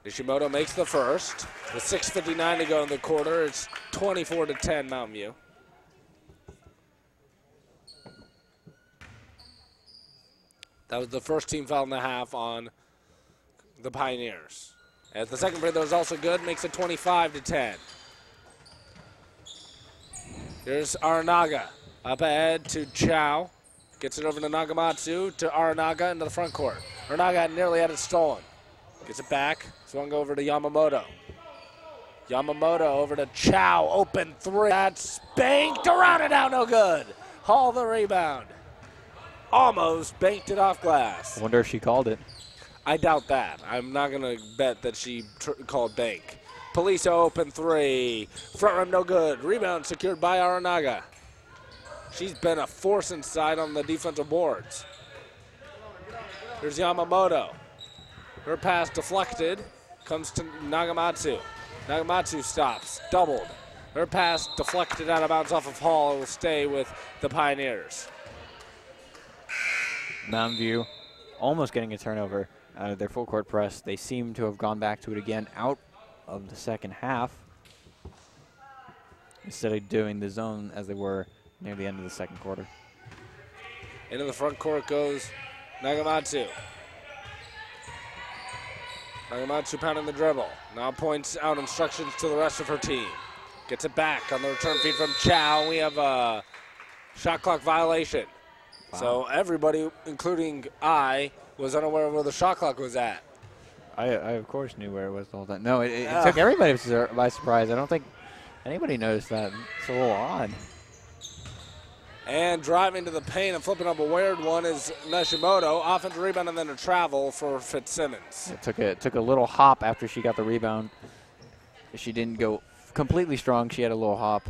Nishimoto makes the first. With 6:59 to go in the quarter, it's 24-10 Mountain View. That was the first team foul in the half on the Pioneers. As the second free throw is also good, makes it 25-10. Here's Aranaga. Up ahead to Chow. Gets it over to Nagamatsu, to Aranaga into the front court. Aranaga nearly had it stolen. Gets it back. Swung over to Yamamoto. Yamamoto over to Chow. Open three. That's banked around and out. No good. Hall the rebound. Almost banked it off glass. I wonder if she called it. I doubt that. I'm not going to bet that she called bank. Police open three. Front rim no good. Rebound secured by Aranaga. She's been a force inside on the defensive boards. Here's Yamamoto. Her pass deflected. Comes to Nagamatsu. Nagamatsu stops. Doubled. Her pass deflected out of bounds off of Hall. It will stay with the Pioneers. Mountain View almost getting a turnover out of their full court press. They seem to have gone back to it again out of the second half instead of doing the zone as they were near the end of the second quarter. Into the front court goes Nagamatsu. Nagamatsu pounding the dribble. Now points out instructions to the rest of her team. Gets it back on the return feed from Chow. We have a shot clock violation. Wow. So everybody, including I, was unaware of where the shot clock was at. I of course knew where it was the whole time. No, it took everybody by surprise. I don't think anybody noticed that. It's a little odd. And driving to the paint and flipping up a weird one is Nishimoto. Offensive rebound and then a travel for Fitzsimmons. It took a little hop after she got the rebound. She didn't go completely strong. She had a little hop,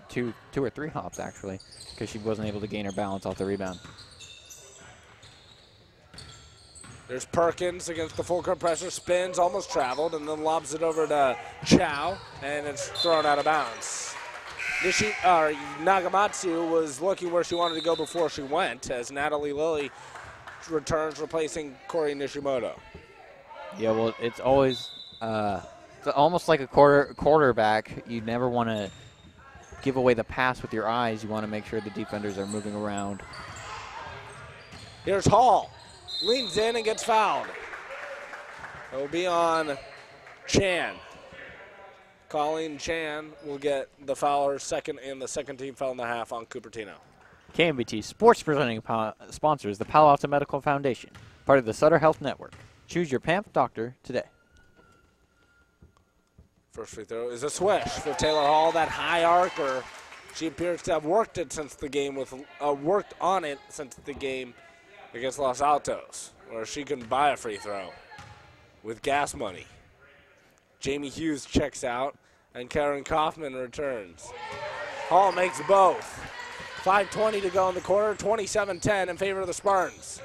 two or three hops actually, because she wasn't able to gain her balance off the rebound. There's Perkins against the full court pressure, spins, almost traveled, and then lobs it over to Chow, and it's thrown out of bounds. Nagamatsu was looking where she wanted to go before she went, as Natalie Lilly returns, replacing Corey Nishimoto. Yeah, well, it's always it's almost like a quarterback. You never want to give away the pass with your eyes. You want to make sure the defenders are moving around. Here's Hall. Leans in and gets fouled. It will be on Chan. Colleen Chan will get the foul, second, and the second team foul in the half on Cupertino. KMVT Sports presenting sponsors the Palo Alto Medical Foundation, part of the Sutter Health Network. Choose your PAMP doctor today. First free throw is a swish for Taylor Hall. That high arcer, she appears to have worked it since the game worked on it since the game against Los Altos, where she can buy a free throw with gas money. Jamie Hughes checks out, and Karen Kaufman returns. Hall makes both. 5:20 to go in the quarter, 27-10 in favor of the Spartans.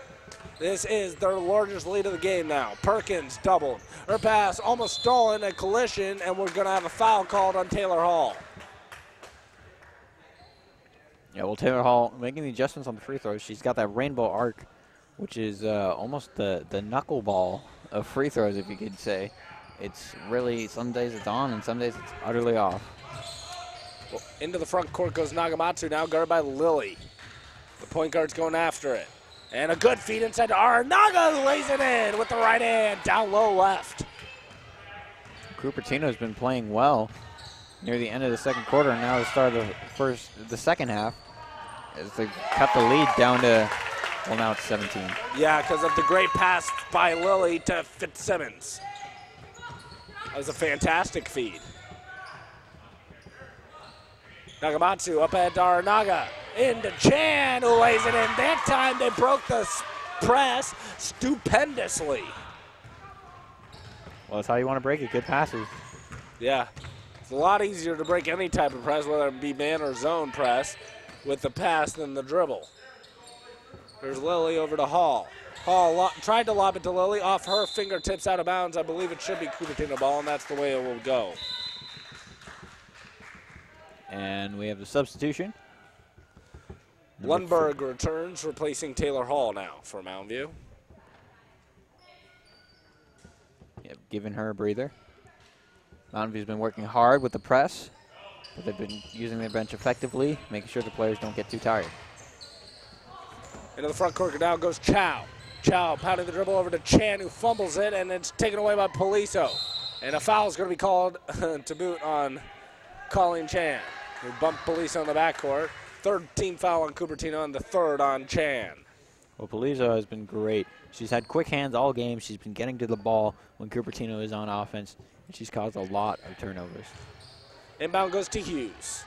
This is their largest lead of the game now. Perkins doubled. Her pass almost stolen, a collision, and we're going to have a foul called on Taylor Hall. Yeah, well, Taylor Hall making the adjustments on the free throws. She's got that rainbow arc, which is almost the knuckleball of free throws, if you could say. It's really, some days it's on and some days it's utterly off. Well, into the front court goes Nagamatsu, now guarded by Lilly. The point guard's going after it. And a good feed inside to Aranaga, lays it in with the right hand, down low left. Cupertino's been playing well near the end of the second quarter, and now the start of the second half, as they cut the lead down to, well, now it's 17. Yeah, because of the great pass by Lilly to Fitzsimmons. That was a fantastic feed. Nagamatsu up ahead to Aranaga. Into Chan, who lays it in. That time they broke the press stupendously. Well, that's how you want to break it, good passes. Yeah, it's a lot easier to break any type of press, whether it be man or zone press, with the pass than the dribble. There's Lilly over to Hall. Hall tried to lob it to Lilly, off her fingertips out of bounds. I believe it should be Cupertino ball, and that's the way it will go. And we have the substitution. Lundberg returns, replacing Taylor Hall now for Mountain View. Yep, giving her a breather. Mountain View's been working hard with the press, but they've been using their bench effectively, making sure the players don't get too tired. Into the front court now goes Chow. Chow pounding the dribble over to Chan, who fumbles it, and it's taken away by Poliso. And a foul is going to be called to boot on Colleen Chan, who bumped Poliso in the backcourt. Third team foul on Cupertino and the third on Chan. Well, Polizo has been great. She's had quick hands all game. She's been getting to the ball when Cupertino is on offense, and she's caused a lot of turnovers. Inbound goes to Hughes.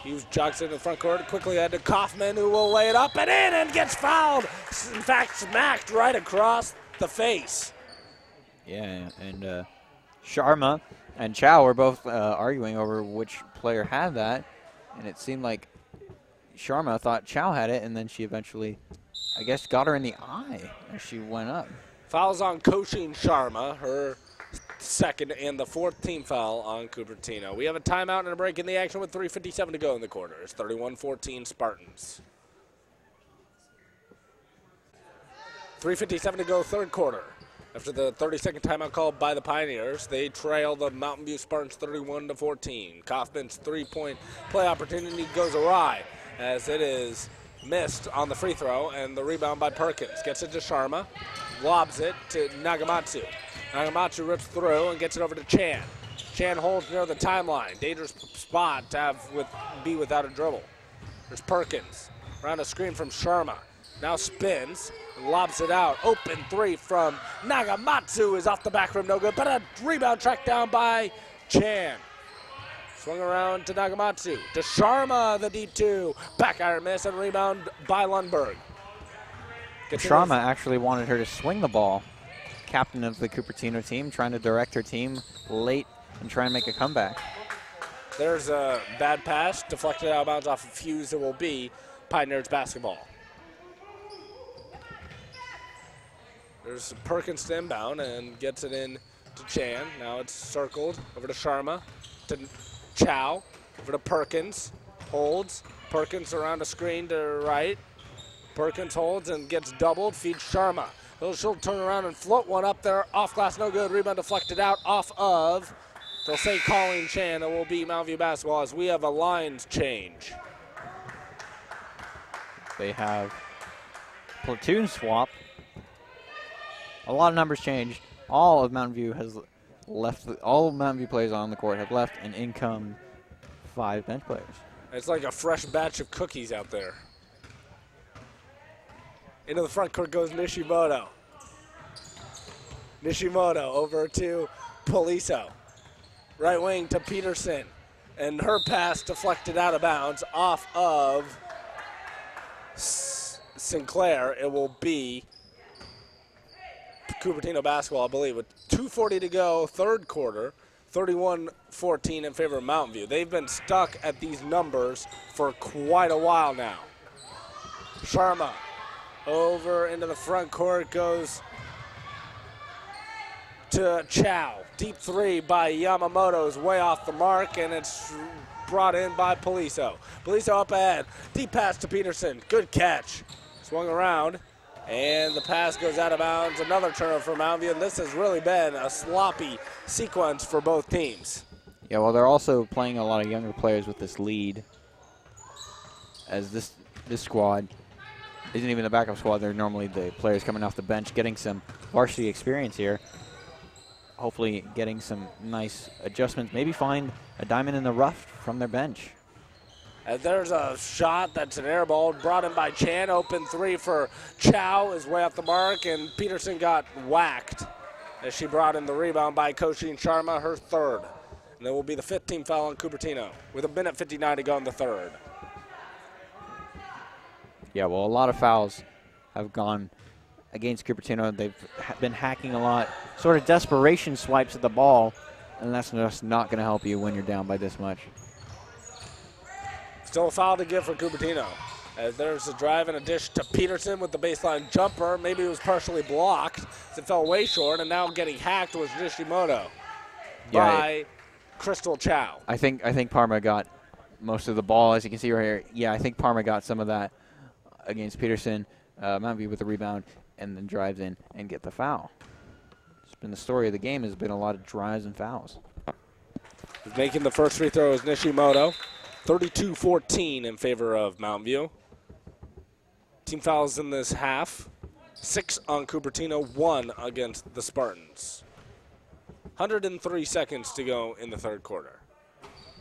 Hughes jogs into the front court, quickly ahead to Kaufman, who will lay it up and in and gets fouled. In fact, smacked right across the face. Yeah, and Sharma and Chow were both arguing over which player had that, and it seemed like Sharma thought Chow had it, and then she eventually, I guess, got her in the eye as she went up. Fouls on Koshin Sharma, her second and the fourth team foul on Cupertino. We have a timeout and a break in the action with 3:57 to go in the quarter. It's 31-14 Spartans. 3:57 to go, third quarter. After the 30-second timeout called by the Pioneers, they trail the Mountain View Spartans 31-14. Kaufman's three-point play opportunity goes awry as it is missed on the free throw, and the rebound by Perkins. Gets it to Sharma, lobs it to Nagamatsu. Nagamatsu rips through and gets it over to Chan. Chan holds near the timeline. Dangerous spot to be without a dribble. There's Perkins. Around a screen from Sharma. Now spins and lobs it out. Open three from Nagamatsu is off the back rim, no good, but a rebound tracked down by Chan. Swung around to Nagamatsu. To Sharma, the D2. Back iron miss and rebound by Lundberg. Sharma actually wanted her to swing the ball. Captain of the Cupertino team, trying to direct her team late and try and make a comeback. There's a bad pass, deflected out of bounds off of Hughes. It will be Pioneers basketball. There's Perkins to inbound and gets it in to Chan. Now it's circled over to Sharma, to Chow, over to Perkins, holds. Perkins around a screen to right. Perkins holds and gets doubled, feeds Sharma. She'll turn around and float one up there, off glass, no good. Rebound deflected out off of, they'll say Colleen Chan. It will be Mountain View basketball as we have a lines change. They have platoon swap. A lot of numbers changed. All of Mountain View has left. All of Mountain View players on the court have left, and in come 5 bench players. It's like a fresh batch of cookies out there. Into the front court goes Nishimoto. Nishimoto over to Poliso. Right wing to Peterson. And her pass deflected out of bounds off of Sinclair. It will be Cupertino basketball, I believe, with 2:40 to go, third quarter, 31-14 in favor of Mountain View. They've been stuck at these numbers for quite a while now. Sharma over into the front court goes to Chow. Deep three by Yamamoto is way off the mark, and it's brought in by Poliso. Poliso up ahead. Deep pass to Peterson. Good catch. Swung around, and the pass goes out of bounds. Another turnover for Mountain View, and this has really been a sloppy sequence for both teams. Yeah, well, they're also playing a lot of younger players with this lead, as this squad isn't even the backup squad. They're normally the players coming off the bench, getting some varsity experience here. Hopefully getting some nice adjustments. Maybe find a diamond in the rough from their bench. And there's a shot that's an air ball brought in by Chan. Open three for Chow is way off the mark, and Peterson got whacked as she brought in the rebound by Koshin Sharma, her third. And that will be the 5th team foul on Cupertino with 1:59 to go in the third. Yeah, well, a lot of fouls have gone against Cupertino. They've been hacking a lot, sort of desperation swipes at the ball, and that's just not going to help you when you're down by this much. Still a foul to give for Cupertino. As there's a drive and a dish to Peterson with the baseline jumper. Maybe it was partially blocked as it fell way short, and now getting hacked was Nishimoto by Crystal Chow. I think Parma got most of the ball, as you can see right here. Yeah, I think Parma got some of that against Peterson. Mountain View with the rebound, and then drives in and get the foul. It's been the story of the game, has been a lot of drives and fouls. Making the first free throw is Nishimoto. 32-14 in favor of Mountain View. Team fouls in this half. 6 on Cupertino, 1 against the Spartans. 103 seconds to go in the third quarter.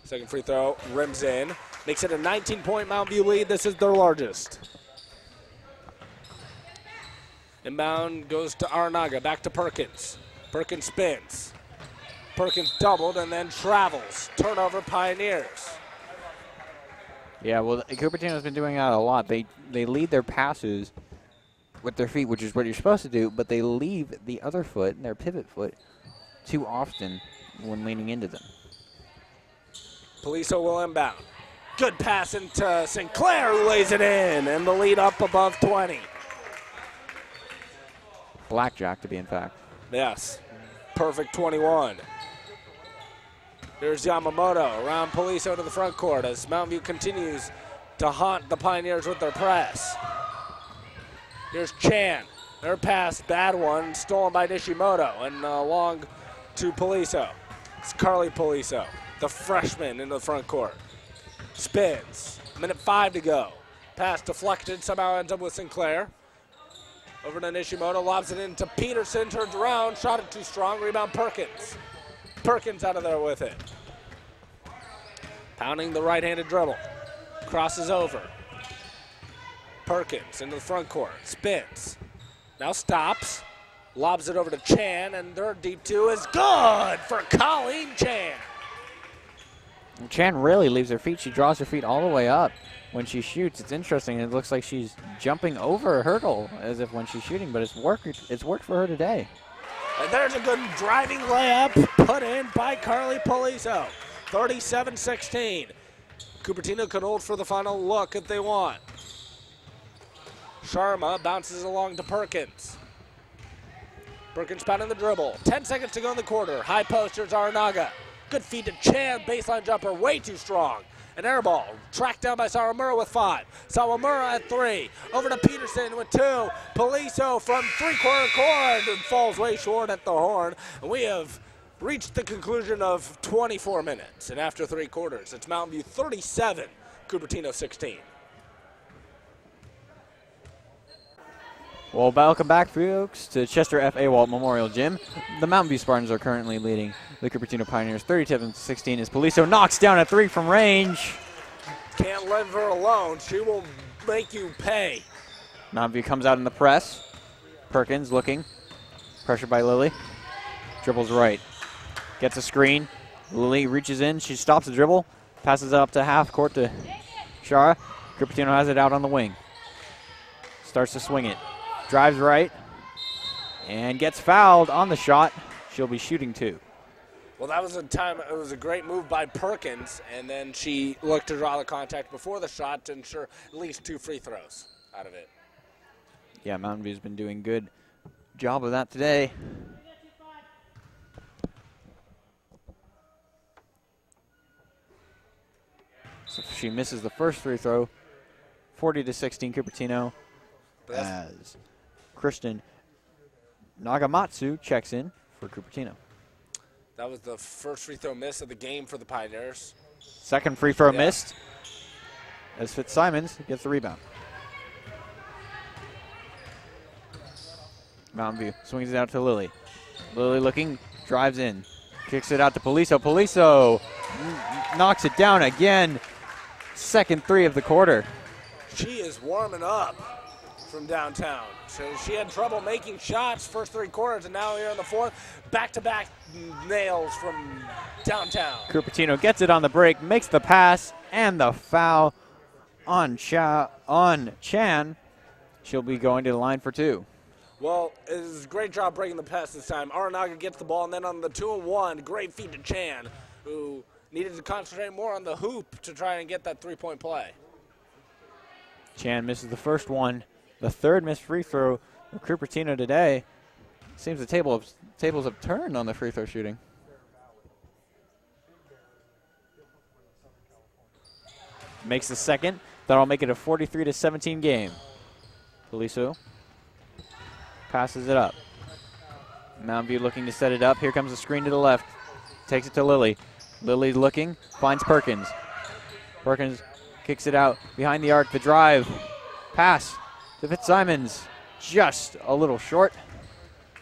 Second free throw, rims in. Makes it a 19-point Mountain View lead. This is their largest. Inbound goes to Aranaga, back to Perkins. Perkins spins. Perkins doubled and then travels. Turnover, Pioneers. Yeah, well, Cupertino's been doing that a lot. They lead their passes with their feet, which is what you're supposed to do, but they leave the other foot, their pivot foot, too often when leaning into them. Poliso will inbound. Good pass into Sinclair, who lays it in, and the lead up above 20. Blackjack, to be in fact. Yes, perfect 21. Here's Yamamoto around Poliso to the front court as Mountain View continues to haunt the Pioneers with their press. Here's Chan. Their pass, bad one, stolen by Nishimoto, and long to Poliso. It's Carly Poliso, the freshman in the front court. Spins. Minute 5 to go. Pass deflected, somehow ends up with Sinclair. Over to Nishimoto, lobs it into Peterson, turns around, shot it too strong, rebound Perkins. Perkins out of there with it. Pounding the right-handed dribble. Crosses over. Perkins into the front court, spins. Now stops, lobs it over to Chan, and their deep two is good for Colleen Chan. Chan rarely leaves her feet. She draws her feet all the way up when she shoots. It's interesting. It looks like she's jumping over a hurdle as if when she's shooting, but it's worked for her today. And there's a good driving layup put in by Carly Poliso. 37-16. Cupertino can hold for the final look if they want. Sharma bounces along to Perkins. Perkins pounding the dribble. 10 seconds to go in the quarter. High posters, Aranaga. Good feed to Chan. Baseline jumper, way too strong. An air ball, tracked down by Sawamura with 5. Sawamura at 3. Over to Peterson with 2. Poliso from three-quarter court and falls way short at the horn. And we have reached the conclusion of 24 minutes. And after 3 quarters, it's Mountain View 37, Cupertino 16. Well, welcome back, folks, to Chester F. Awalt Memorial Gym. The Mountain View Spartans are currently leading the Cupertino Pioneers 37-16 as Poliso knocks down a 3 from range. Can't leave her alone. She will make you pay. Mountain View comes out in the press. Perkins looking. Pressure by Lily. Dribbles right. Gets a screen. Lily reaches in. She stops the dribble. Passes it up to half court to Shara. Cupertino has it out on the wing. Starts to swing it. Drives right and gets fouled on the shot. She'll be shooting 2. Well, that was it was a great move by Perkins, and then she looked to draw the contact before the shot to ensure at least 2 free throws out of it. Yeah, Mountain View's been doing good job of that today. So she misses the first free throw. 40-16 Cupertino as Kristen Nagamatsu checks in for Cupertino. That was the first free throw miss of the game for the Pioneers. Second free throw missed as Fitzsimons gets the rebound. Mountain View swings it out to Lily. Lily looking, drives in, kicks it out to Poliso. Poliso knocks it down again. Second 3 of the quarter. She is warming up from downtown. So she had trouble making shots first 3 quarters, and now here in the fourth, back-to-back nails from downtown. Cupertino gets it on the break, makes the pass, and the foul on Chan. She'll be going to the line for 2. Well, it was a great job breaking the pass this time. Aranaga gets the ball, and then on the 2-and-1, great feed to Chan, who needed to concentrate more on the hoop to try and get that 3-point play. Chan misses the first one. The third missed free throw of Cupertino today. Seems the tables have turned on the free throw shooting. Makes the second. That'll make it a 43-17 game. Poliso passes it up. Mountain View looking to set it up. Here comes the screen to the left. Takes it to Lily. Lily looking, finds Perkins. Perkins kicks it out behind the arc. The drive. Pass to Fitzsimons. just a little short.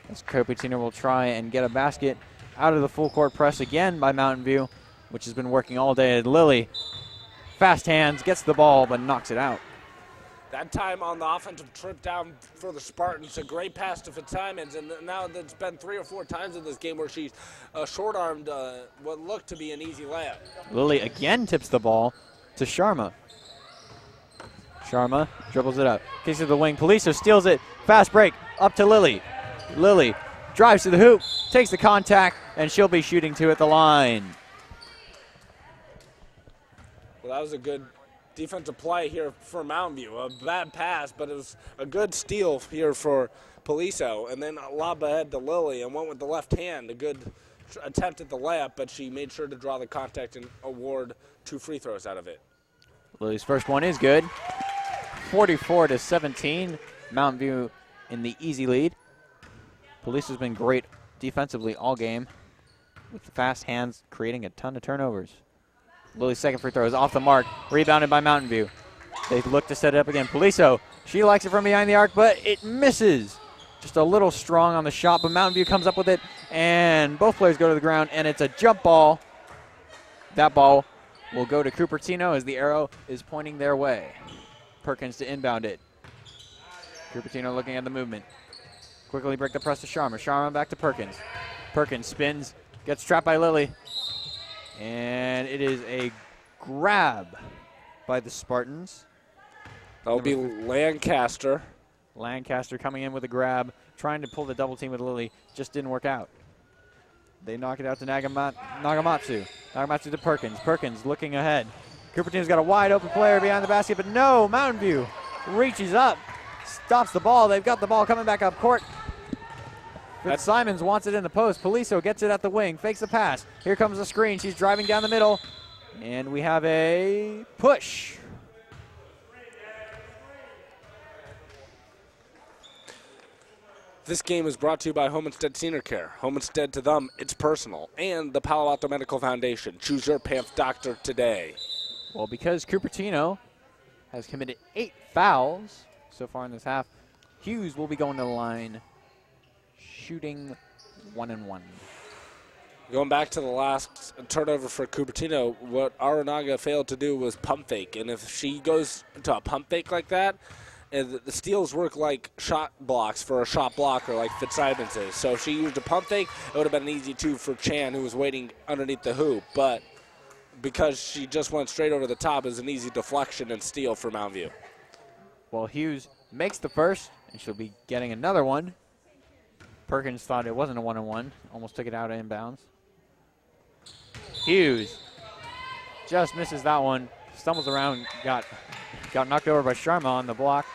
As Cupertino will try and get a basket out of the full court press again by Mountain View, which has been working all day. Lily, fast hands, gets the ball, but knocks it out. That time on the offensive trip down for the Spartans, a great pass to Fitzsimons, and now there's been 3 or 4 times in this game where she's short-armed what looked to be an easy layup. Lily again tips the ball to Sharma. Sharma dribbles it up, kicks it to the wing. Poliso steals it, fast break, up to Lily. Lily drives to the hoop, takes the contact, and she'll be shooting 2 at the line. Well, that was a good defensive play here for Mountain View. A bad pass, but it was a good steal here for Poliso. And then a lob ahead to Lily and went with the left hand. A good attempt at the layup, but she made sure to draw the contact and award 2 free throws out of it. Lily's first one is good. 44-17. Mountain View in the easy lead. Police has been great defensively all game with the fast hands creating a ton of turnovers. Lily's second free throw is off the mark, rebounded by Mountain View. They look to set it up again. Poliso, she likes it from behind the arc, but it misses. Just a little strong on the shot, but Mountain View comes up with it, and both players go to the ground, and it's a jump ball. That ball will go to Cupertino as the arrow is pointing their way. Perkins to inbound it. Cupertino looking at the movement. Quickly break the press to Sharma. Sharma back to Perkins. Perkins spins, gets trapped by Lily. And it is a grab by the Spartans. That'll be Lancaster. Lancaster coming in with a grab, trying to pull the double team with Lily. Just didn't work out. They knock it out to Nagamatsu. Nagamatsu to Perkins. Perkins looking ahead. Cupertino's got a wide open player behind the basket, but no, Mountain View reaches up, stops the ball. They've got the ball coming back up court. Fitzsimons wants it in the post. Poliso gets it at the wing, fakes the pass. Here comes the screen. She's driving down the middle, and we have a push. This game is brought to you by Home Instead Senior Care. Home Instead, to them, it's personal. And the Palo Alto Medical Foundation. Choose your PAMF doctor today. Well, because Cupertino has committed 8 fouls so far in this half, Hughes will be going to the line, shooting 1-1. Going back to the last turnover for Cupertino, what Aranaga failed to do was pump fake. And if she goes to a pump fake like that, and the steals work like shot blocks for a shot blocker like Fitzsimons is. So if she used a pump fake, it would have been an easy 2 for Chan, who was waiting underneath the hoop. But because she just went straight over the top, it was an easy deflection and steal for Mountain View. Well, Hughes makes the first, and she'll be getting another one. Perkins thought it wasn't a 1-on-1, almost took it out of inbounds. Hughes just misses that one, stumbles around, got knocked over by Sharma on the block.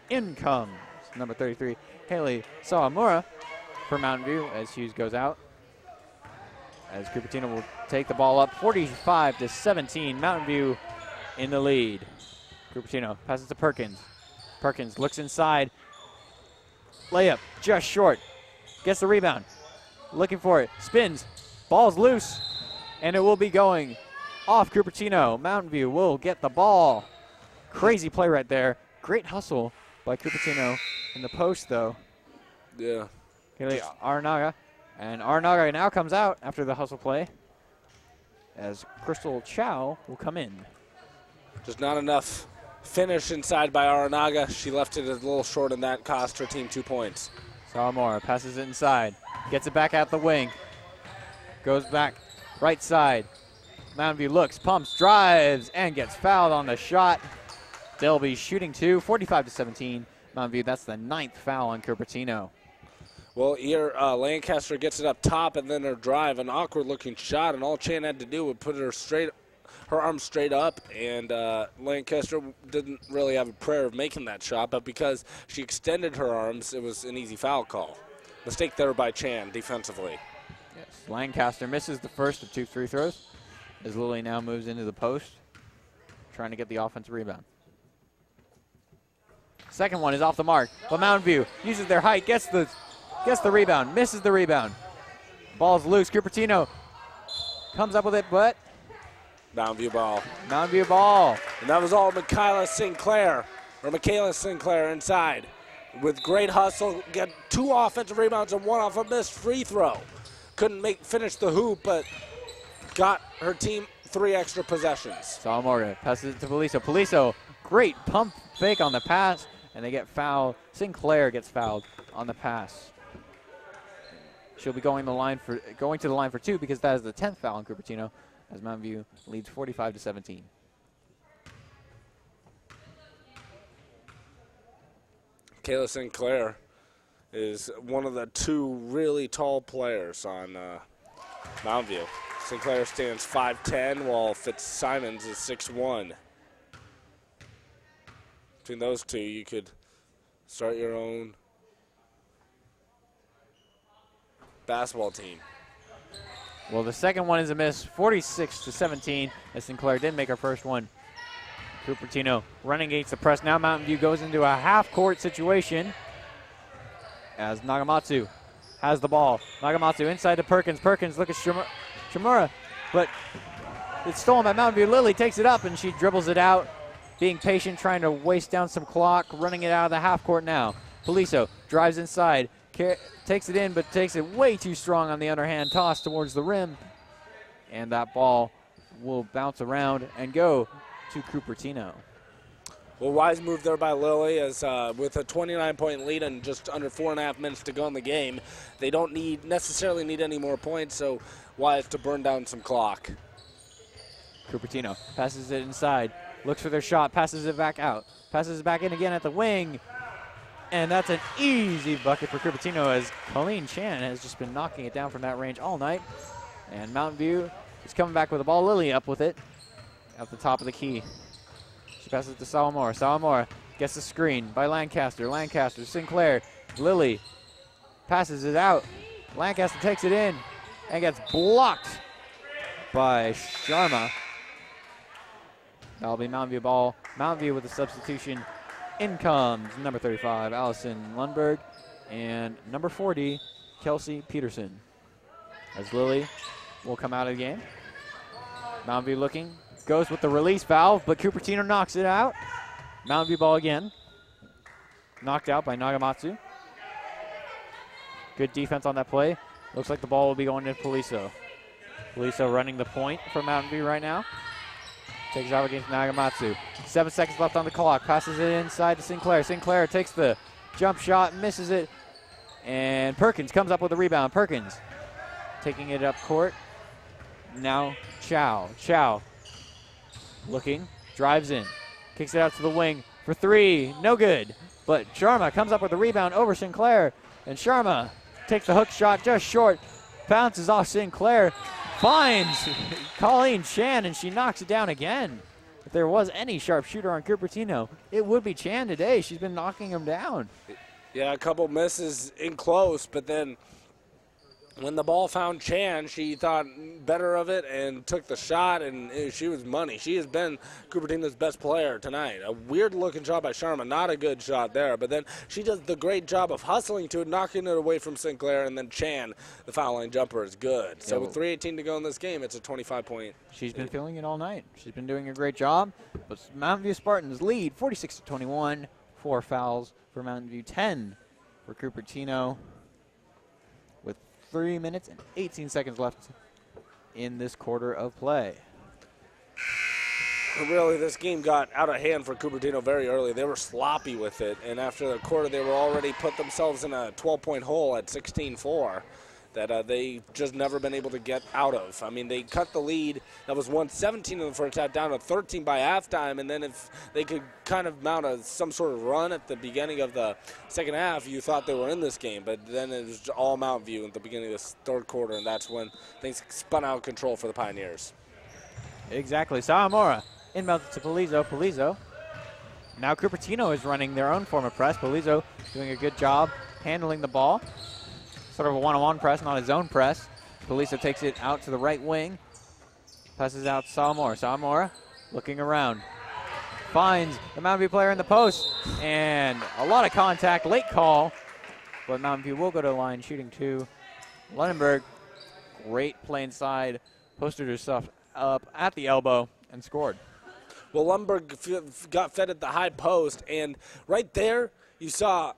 In comes number 33, Haley Sawamura for Mountain View as Hughes goes out. As Cupertino will take the ball up, 45-17, Mountain View in the lead. Cupertino passes to Perkins. Perkins looks inside. Layup just short. Gets the rebound. Looking for it. Spins. Ball's loose. And it will be going off Cupertino. Mountain View will get the ball. Crazy play right there. Great hustle by Cupertino in the post, though. Yeah. Aranaga. And Aranaga now comes out after the hustle play as Crystal Chow will come in. Just not enough finish inside by Aranaga. She left it a little short, and that cost her team 2 points. Sawamura passes it inside. Gets it back out the wing. Goes back right side. Mountain View looks, pumps, drives, and gets fouled on the shot. They'll be shooting 2, 45-17. Mountain View, that's the 9th foul on Cupertino. Well, here Lancaster gets it up top, and then her drive, an awkward-looking shot, and all Chan had to do was put her arm straight up, and Lancaster didn't really have a prayer of making that shot, but because she extended her arms, it was an easy foul call. Mistake there by Chan defensively. Yes, Lancaster misses the first of 2 free throws as Lily now moves into the post, trying to get the offensive rebound. Second one is off the mark, but Mountain View uses their height, gets the rebound, misses the rebound. Ball's loose. Cupertino comes up with it, but Mountain View ball. Mountain View ball. And that was all Michaela Sinclair inside. with great hustle, get 2 offensive rebounds and 1 off a missed free throw. Couldn't finish the hoop, but got her team 3 extra possessions. Salamorga passes it to Poliso. Poliso, great pump fake on the pass, and they get fouled. Sinclair gets fouled on the pass. She'll be going to the line for 2 because that is the 10th foul on Cupertino, as Mountain View leads 45-17. Kayla Sinclair is one of the 2 really tall players on Mountain View. Sinclair stands 5'10", while Fitzsimons is 6'1". Between those 2, you could start your own basketball team. Well, the second one is a miss, 46-17, as Sinclair did make her first one. Cupertino running against the press. Now Mountain View goes into a half-court situation as Nagamatsu has the ball. Nagamatsu inside to Perkins. Perkins, look at Shimura, but it's stolen by Mountain View. Lily takes it up, and she dribbles it out, being patient, trying to waste down some clock, running it out of the half-court now. Poliso drives inside, takes it in, but takes it way too strong on the underhand toss towards the rim, and that ball will bounce around and go to Cupertino. Well, wise move there by Lily, as with a 29-point lead and just under 4.5 minutes to go in the game, they don't necessarily need any more points, so wise to burn down some clock. Cupertino passes it inside, looks for their shot, passes it back out, passes it back in again at the wing, and that's an easy bucket for Cupertino, as Colleen Chan has just been knocking it down from that range all night, and Mountain View is coming back with the ball. Lily up with it at the top of the key. She passes it to Salamora. Salamora gets the screen by Lancaster. Lancaster, Sinclair, Lily passes it out. Lancaster takes it in and gets blocked by Sharma. That'll be Mountain View ball. Mountain View with a substitution. In comes number 35, Allison Lundberg, and number 40, Kelsey Peterson. As Lily will come out of the game. Mountain View looking, goes with the release valve, but Cupertino knocks it out. Mountain View ball again. Knocked out by Nagamatsu. Good defense on that play. Looks like the ball will be going to Poliso. Poliso running the point for Mountain View right now. Takes it out against Nagamatsu. 7 seconds left on the clock. Passes it inside to Sinclair. Sinclair takes the jump shot, misses it. And Perkins comes up with a rebound. Perkins taking it up court. Now Chow. Chow looking, drives in. Kicks it out to the wing for 3. No good. But Sharma comes up with a rebound over Sinclair. And Sharma takes the hook shot just short. Bounces off Sinclair. Finds Colleen Chan, and she knocks it down again. If there was any sharpshooter on Cupertino, it would be Chan today. She's been knocking him down. Yeah, a couple misses in close, but then when the ball found Chan, she thought better of it and took the shot, and she was money. She has been Cupertino's best player tonight. A weird-looking shot by Sharma, not a good shot there, but then she does the great job of hustling to it, knocking it away from Sinclair, and then Chan, the foul line jumper, is good. So with 3:18 to go in this game, it's a 25-point. She's been feeling it all night. She's been doing a great job, but Mountain View Spartans lead 46-21. 4 fouls for Mountain View, 10 for Cupertino. 3 minutes and 18 seconds left in this quarter of play. Really, this game got out of hand for Cupertino very early. They were sloppy with it, and after the quarter, they were already put themselves in a 12-point hole at 16-4 that they just never been able to get out of. I mean, they cut the lead that was 117 in the first half down to 13 by halftime, and then if they could kind of mount some sort of run at the beginning of the second half, you thought they were in this game, but then it was all Mountain View at the beginning of this third quarter, and that's when things spun out of control for the Pioneers. Exactly. Salamora inbounds to Polizo. Polizo. Now Cupertino is running their own form of press. Polizo doing a good job handling the ball. Sort of a one-on-one press, not a zone press. Polizo takes it out to the right wing. Passes out to Salamora. Salamora looking around. Finds the Mountain View player in the post. And a lot of contact. Late call. But Mountain View will go to the line shooting 2. Lunenburg, great play inside. Posted herself up at the elbow and scored. Well, Lundberg got fed at the high post, and right there you saw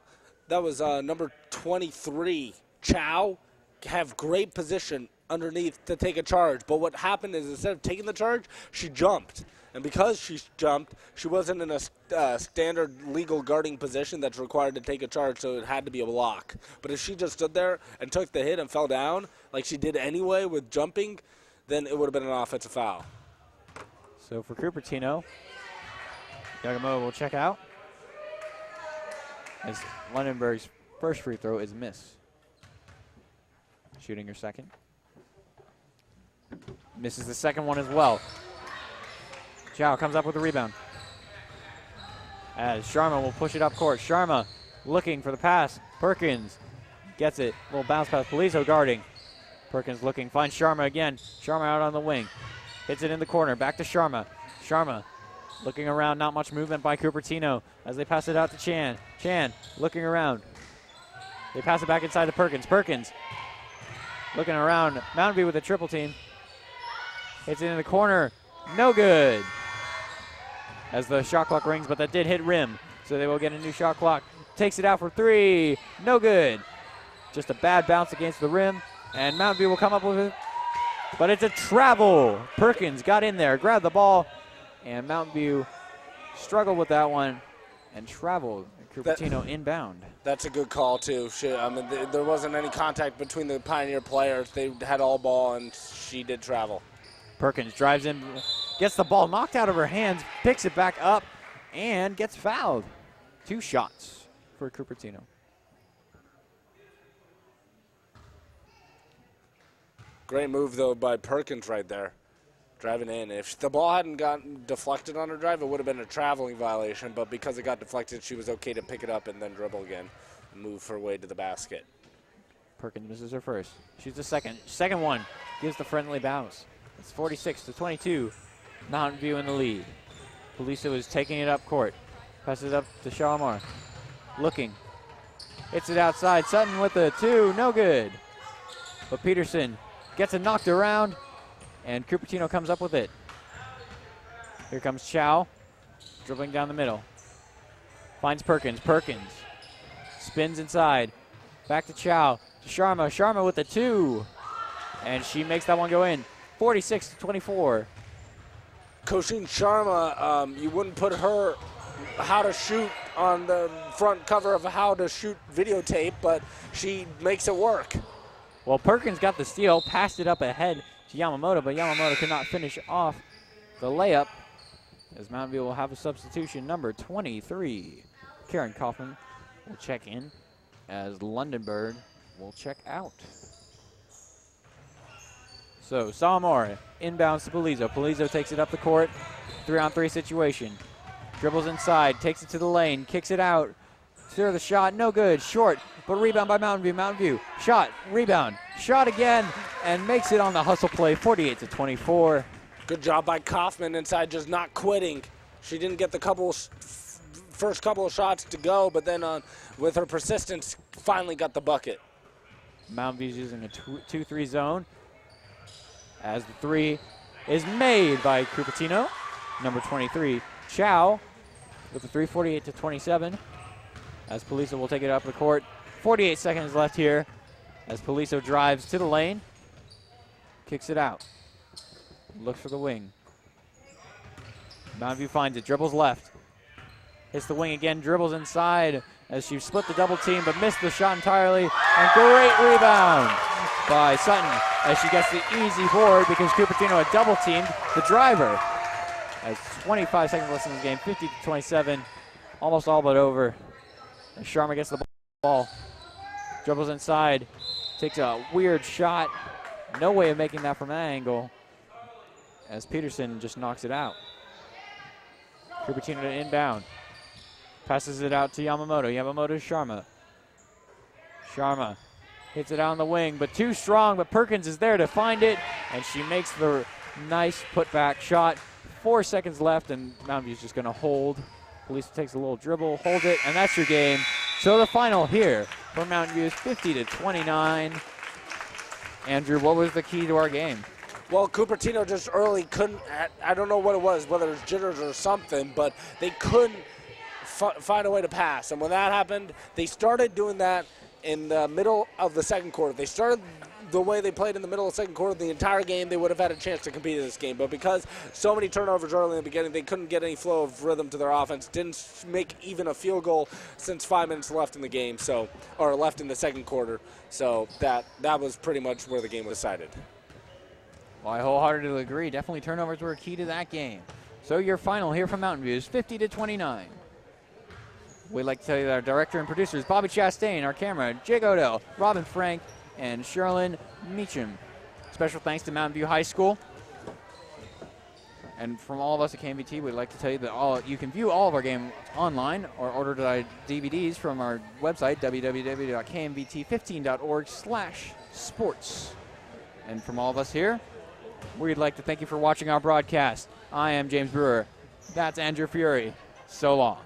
That was number 23, Chow, have great position underneath to take a charge. But what happened is instead of taking the charge, she jumped. And because she jumped, she wasn't in a standard legal guarding position that's required to take a charge, so it had to be a block. But if she just stood there and took the hit and fell down, like she did anyway with jumping, then it would have been an offensive foul. So for Cupertino, Yagamoto will check out as Lundenberg's first free throw is miss. Shooting her second. Misses the second one as well. Chow comes up with a rebound. As Sharma will push it up court. Sharma looking for the pass. Perkins gets it. Little bounce pass. Polizzo guarding. Perkins looking. Finds Sharma again. Sharma out on the wing. Hits it in the corner. Back to Sharma. Sharma looking around. Not much movement by Cupertino as they pass it out to Chan. Chan looking around. They pass it back inside to Perkins. Perkins looking around. Mountain View with a triple team. Hits it in the corner. No good. As the shot clock rings, but that did hit rim. So they will get a new shot clock. Takes it out for three. No good. Just a bad bounce against the rim. And Mountain View will come up with it. But it's a travel. Perkins got in there, grabbed the ball, and Mountain View struggled with that one and traveled. Cupertino inbound. That's a good call, too. There wasn't any contact between the Pioneer players. They had all ball, and she did travel. Perkins drives in, gets the ball knocked out of her hands, picks it back up, and gets fouled. 2 shots for Cupertino. Great move, though, by Perkins right there, driving in. If the ball hadn't gotten deflected on her drive, it would have been a traveling violation, but because it got deflected, she was okay to pick it up and then dribble again and move her way to the basket. Perkins misses her first. Shoots the second. Second one gives the friendly bounce. It's 46-22. Mountain View in the lead. Polizzo is taking it up court. Passes up to Shalimar. Looking. Hits it outside. Sutton with the 2. No good. But Peterson gets it knocked around, and Cupertino comes up with it. Here comes Chow, dribbling down the middle. Finds Perkins. Perkins spins inside. Back to Chow. To Sharma. Sharma with the 2. And she makes that one go in. 46-24. Koshin Sharma, you wouldn't put her how to shoot on the front cover of a how to shoot videotape, but she makes it work. Well, Perkins got the steal, passed it up ahead to Yamamoto, but Yamamoto could not finish off the layup as Mountain View will have a substitution. Number 23, Karen Kaufman, will check in as Lundenberg will check out. So Salamore inbounds to Polizzo. Polizzo takes it up the court. 3-on-3 situation. Dribbles inside, takes it to the lane, kicks it out. Clear the shot, no good, short, but rebound by Mountain View. Mountain View, shot, rebound, shot again, and makes it on the hustle play, 48-24. Good job by Kaufman inside, just not quitting. She didn't get the first couple of shots to go, but then with her persistence, finally got the bucket. Mountain View's using a 2-3 zone as the 3 is made by Cupertino. Number 23, Chow, with the 3, 48-27. As Polizzo will take it up the court. 48 seconds left here as Polizzo drives to the lane. Kicks it out. Looks for the wing. Mountain View finds it, dribbles left. Hits the wing again, dribbles inside as she split the double team but missed the shot entirely. And great rebound by Sutton as she gets the easy board because Cupertino had double teamed the driver. As 25 seconds left in this game, 50-27, almost all but over. And Sharma gets the ball, dribbles inside, takes a weird shot. No way of making that from that angle as Peterson just knocks it out. Cupertino to inbound. Passes it out to Yamamoto. Yamamoto to Sharma. Sharma hits it out on the wing, but too strong, but Perkins is there to find it, and she makes the nice putback shot. 4 seconds left, and Mountain View's just going to hold. Polizzo takes a little dribble, hold it, and that's your game. So the final here for Mountain View is 50-29. Andrew, what was the key to our game? Well, Cupertino just early couldn't, I don't know what it was, whether it was jitters or something, but they couldn't find a way to pass. And when that happened, they started doing that in the middle of the second quarter. They started the way they played in the middle of the second quarter, the entire game, they would have had a chance to compete in this game. But because so many turnovers early in the beginning, they couldn't get any flow of rhythm to their offense. Didn't make even a field goal since 5 minutes left in the game, or left in the second quarter. So that was pretty much where the game was decided. Well, I wholeheartedly agree. Definitely turnovers were a key to that game. So your final here from Mountain View is 50-29. We'd like to tell you that our director and producers, Bobby Chastain, our camera, Jake Odell, Robin Frank, and Sherilyn Meacham. Special thanks to Mountain View High School. And from all of us at KMVT, we'd like to tell you that you can view all of our games online or order DVDs from our website, www.kmvt15.org/sports. And from all of us here, we'd like to thank you for watching our broadcast. I am James Brewer. That's Andrew Fury. So long.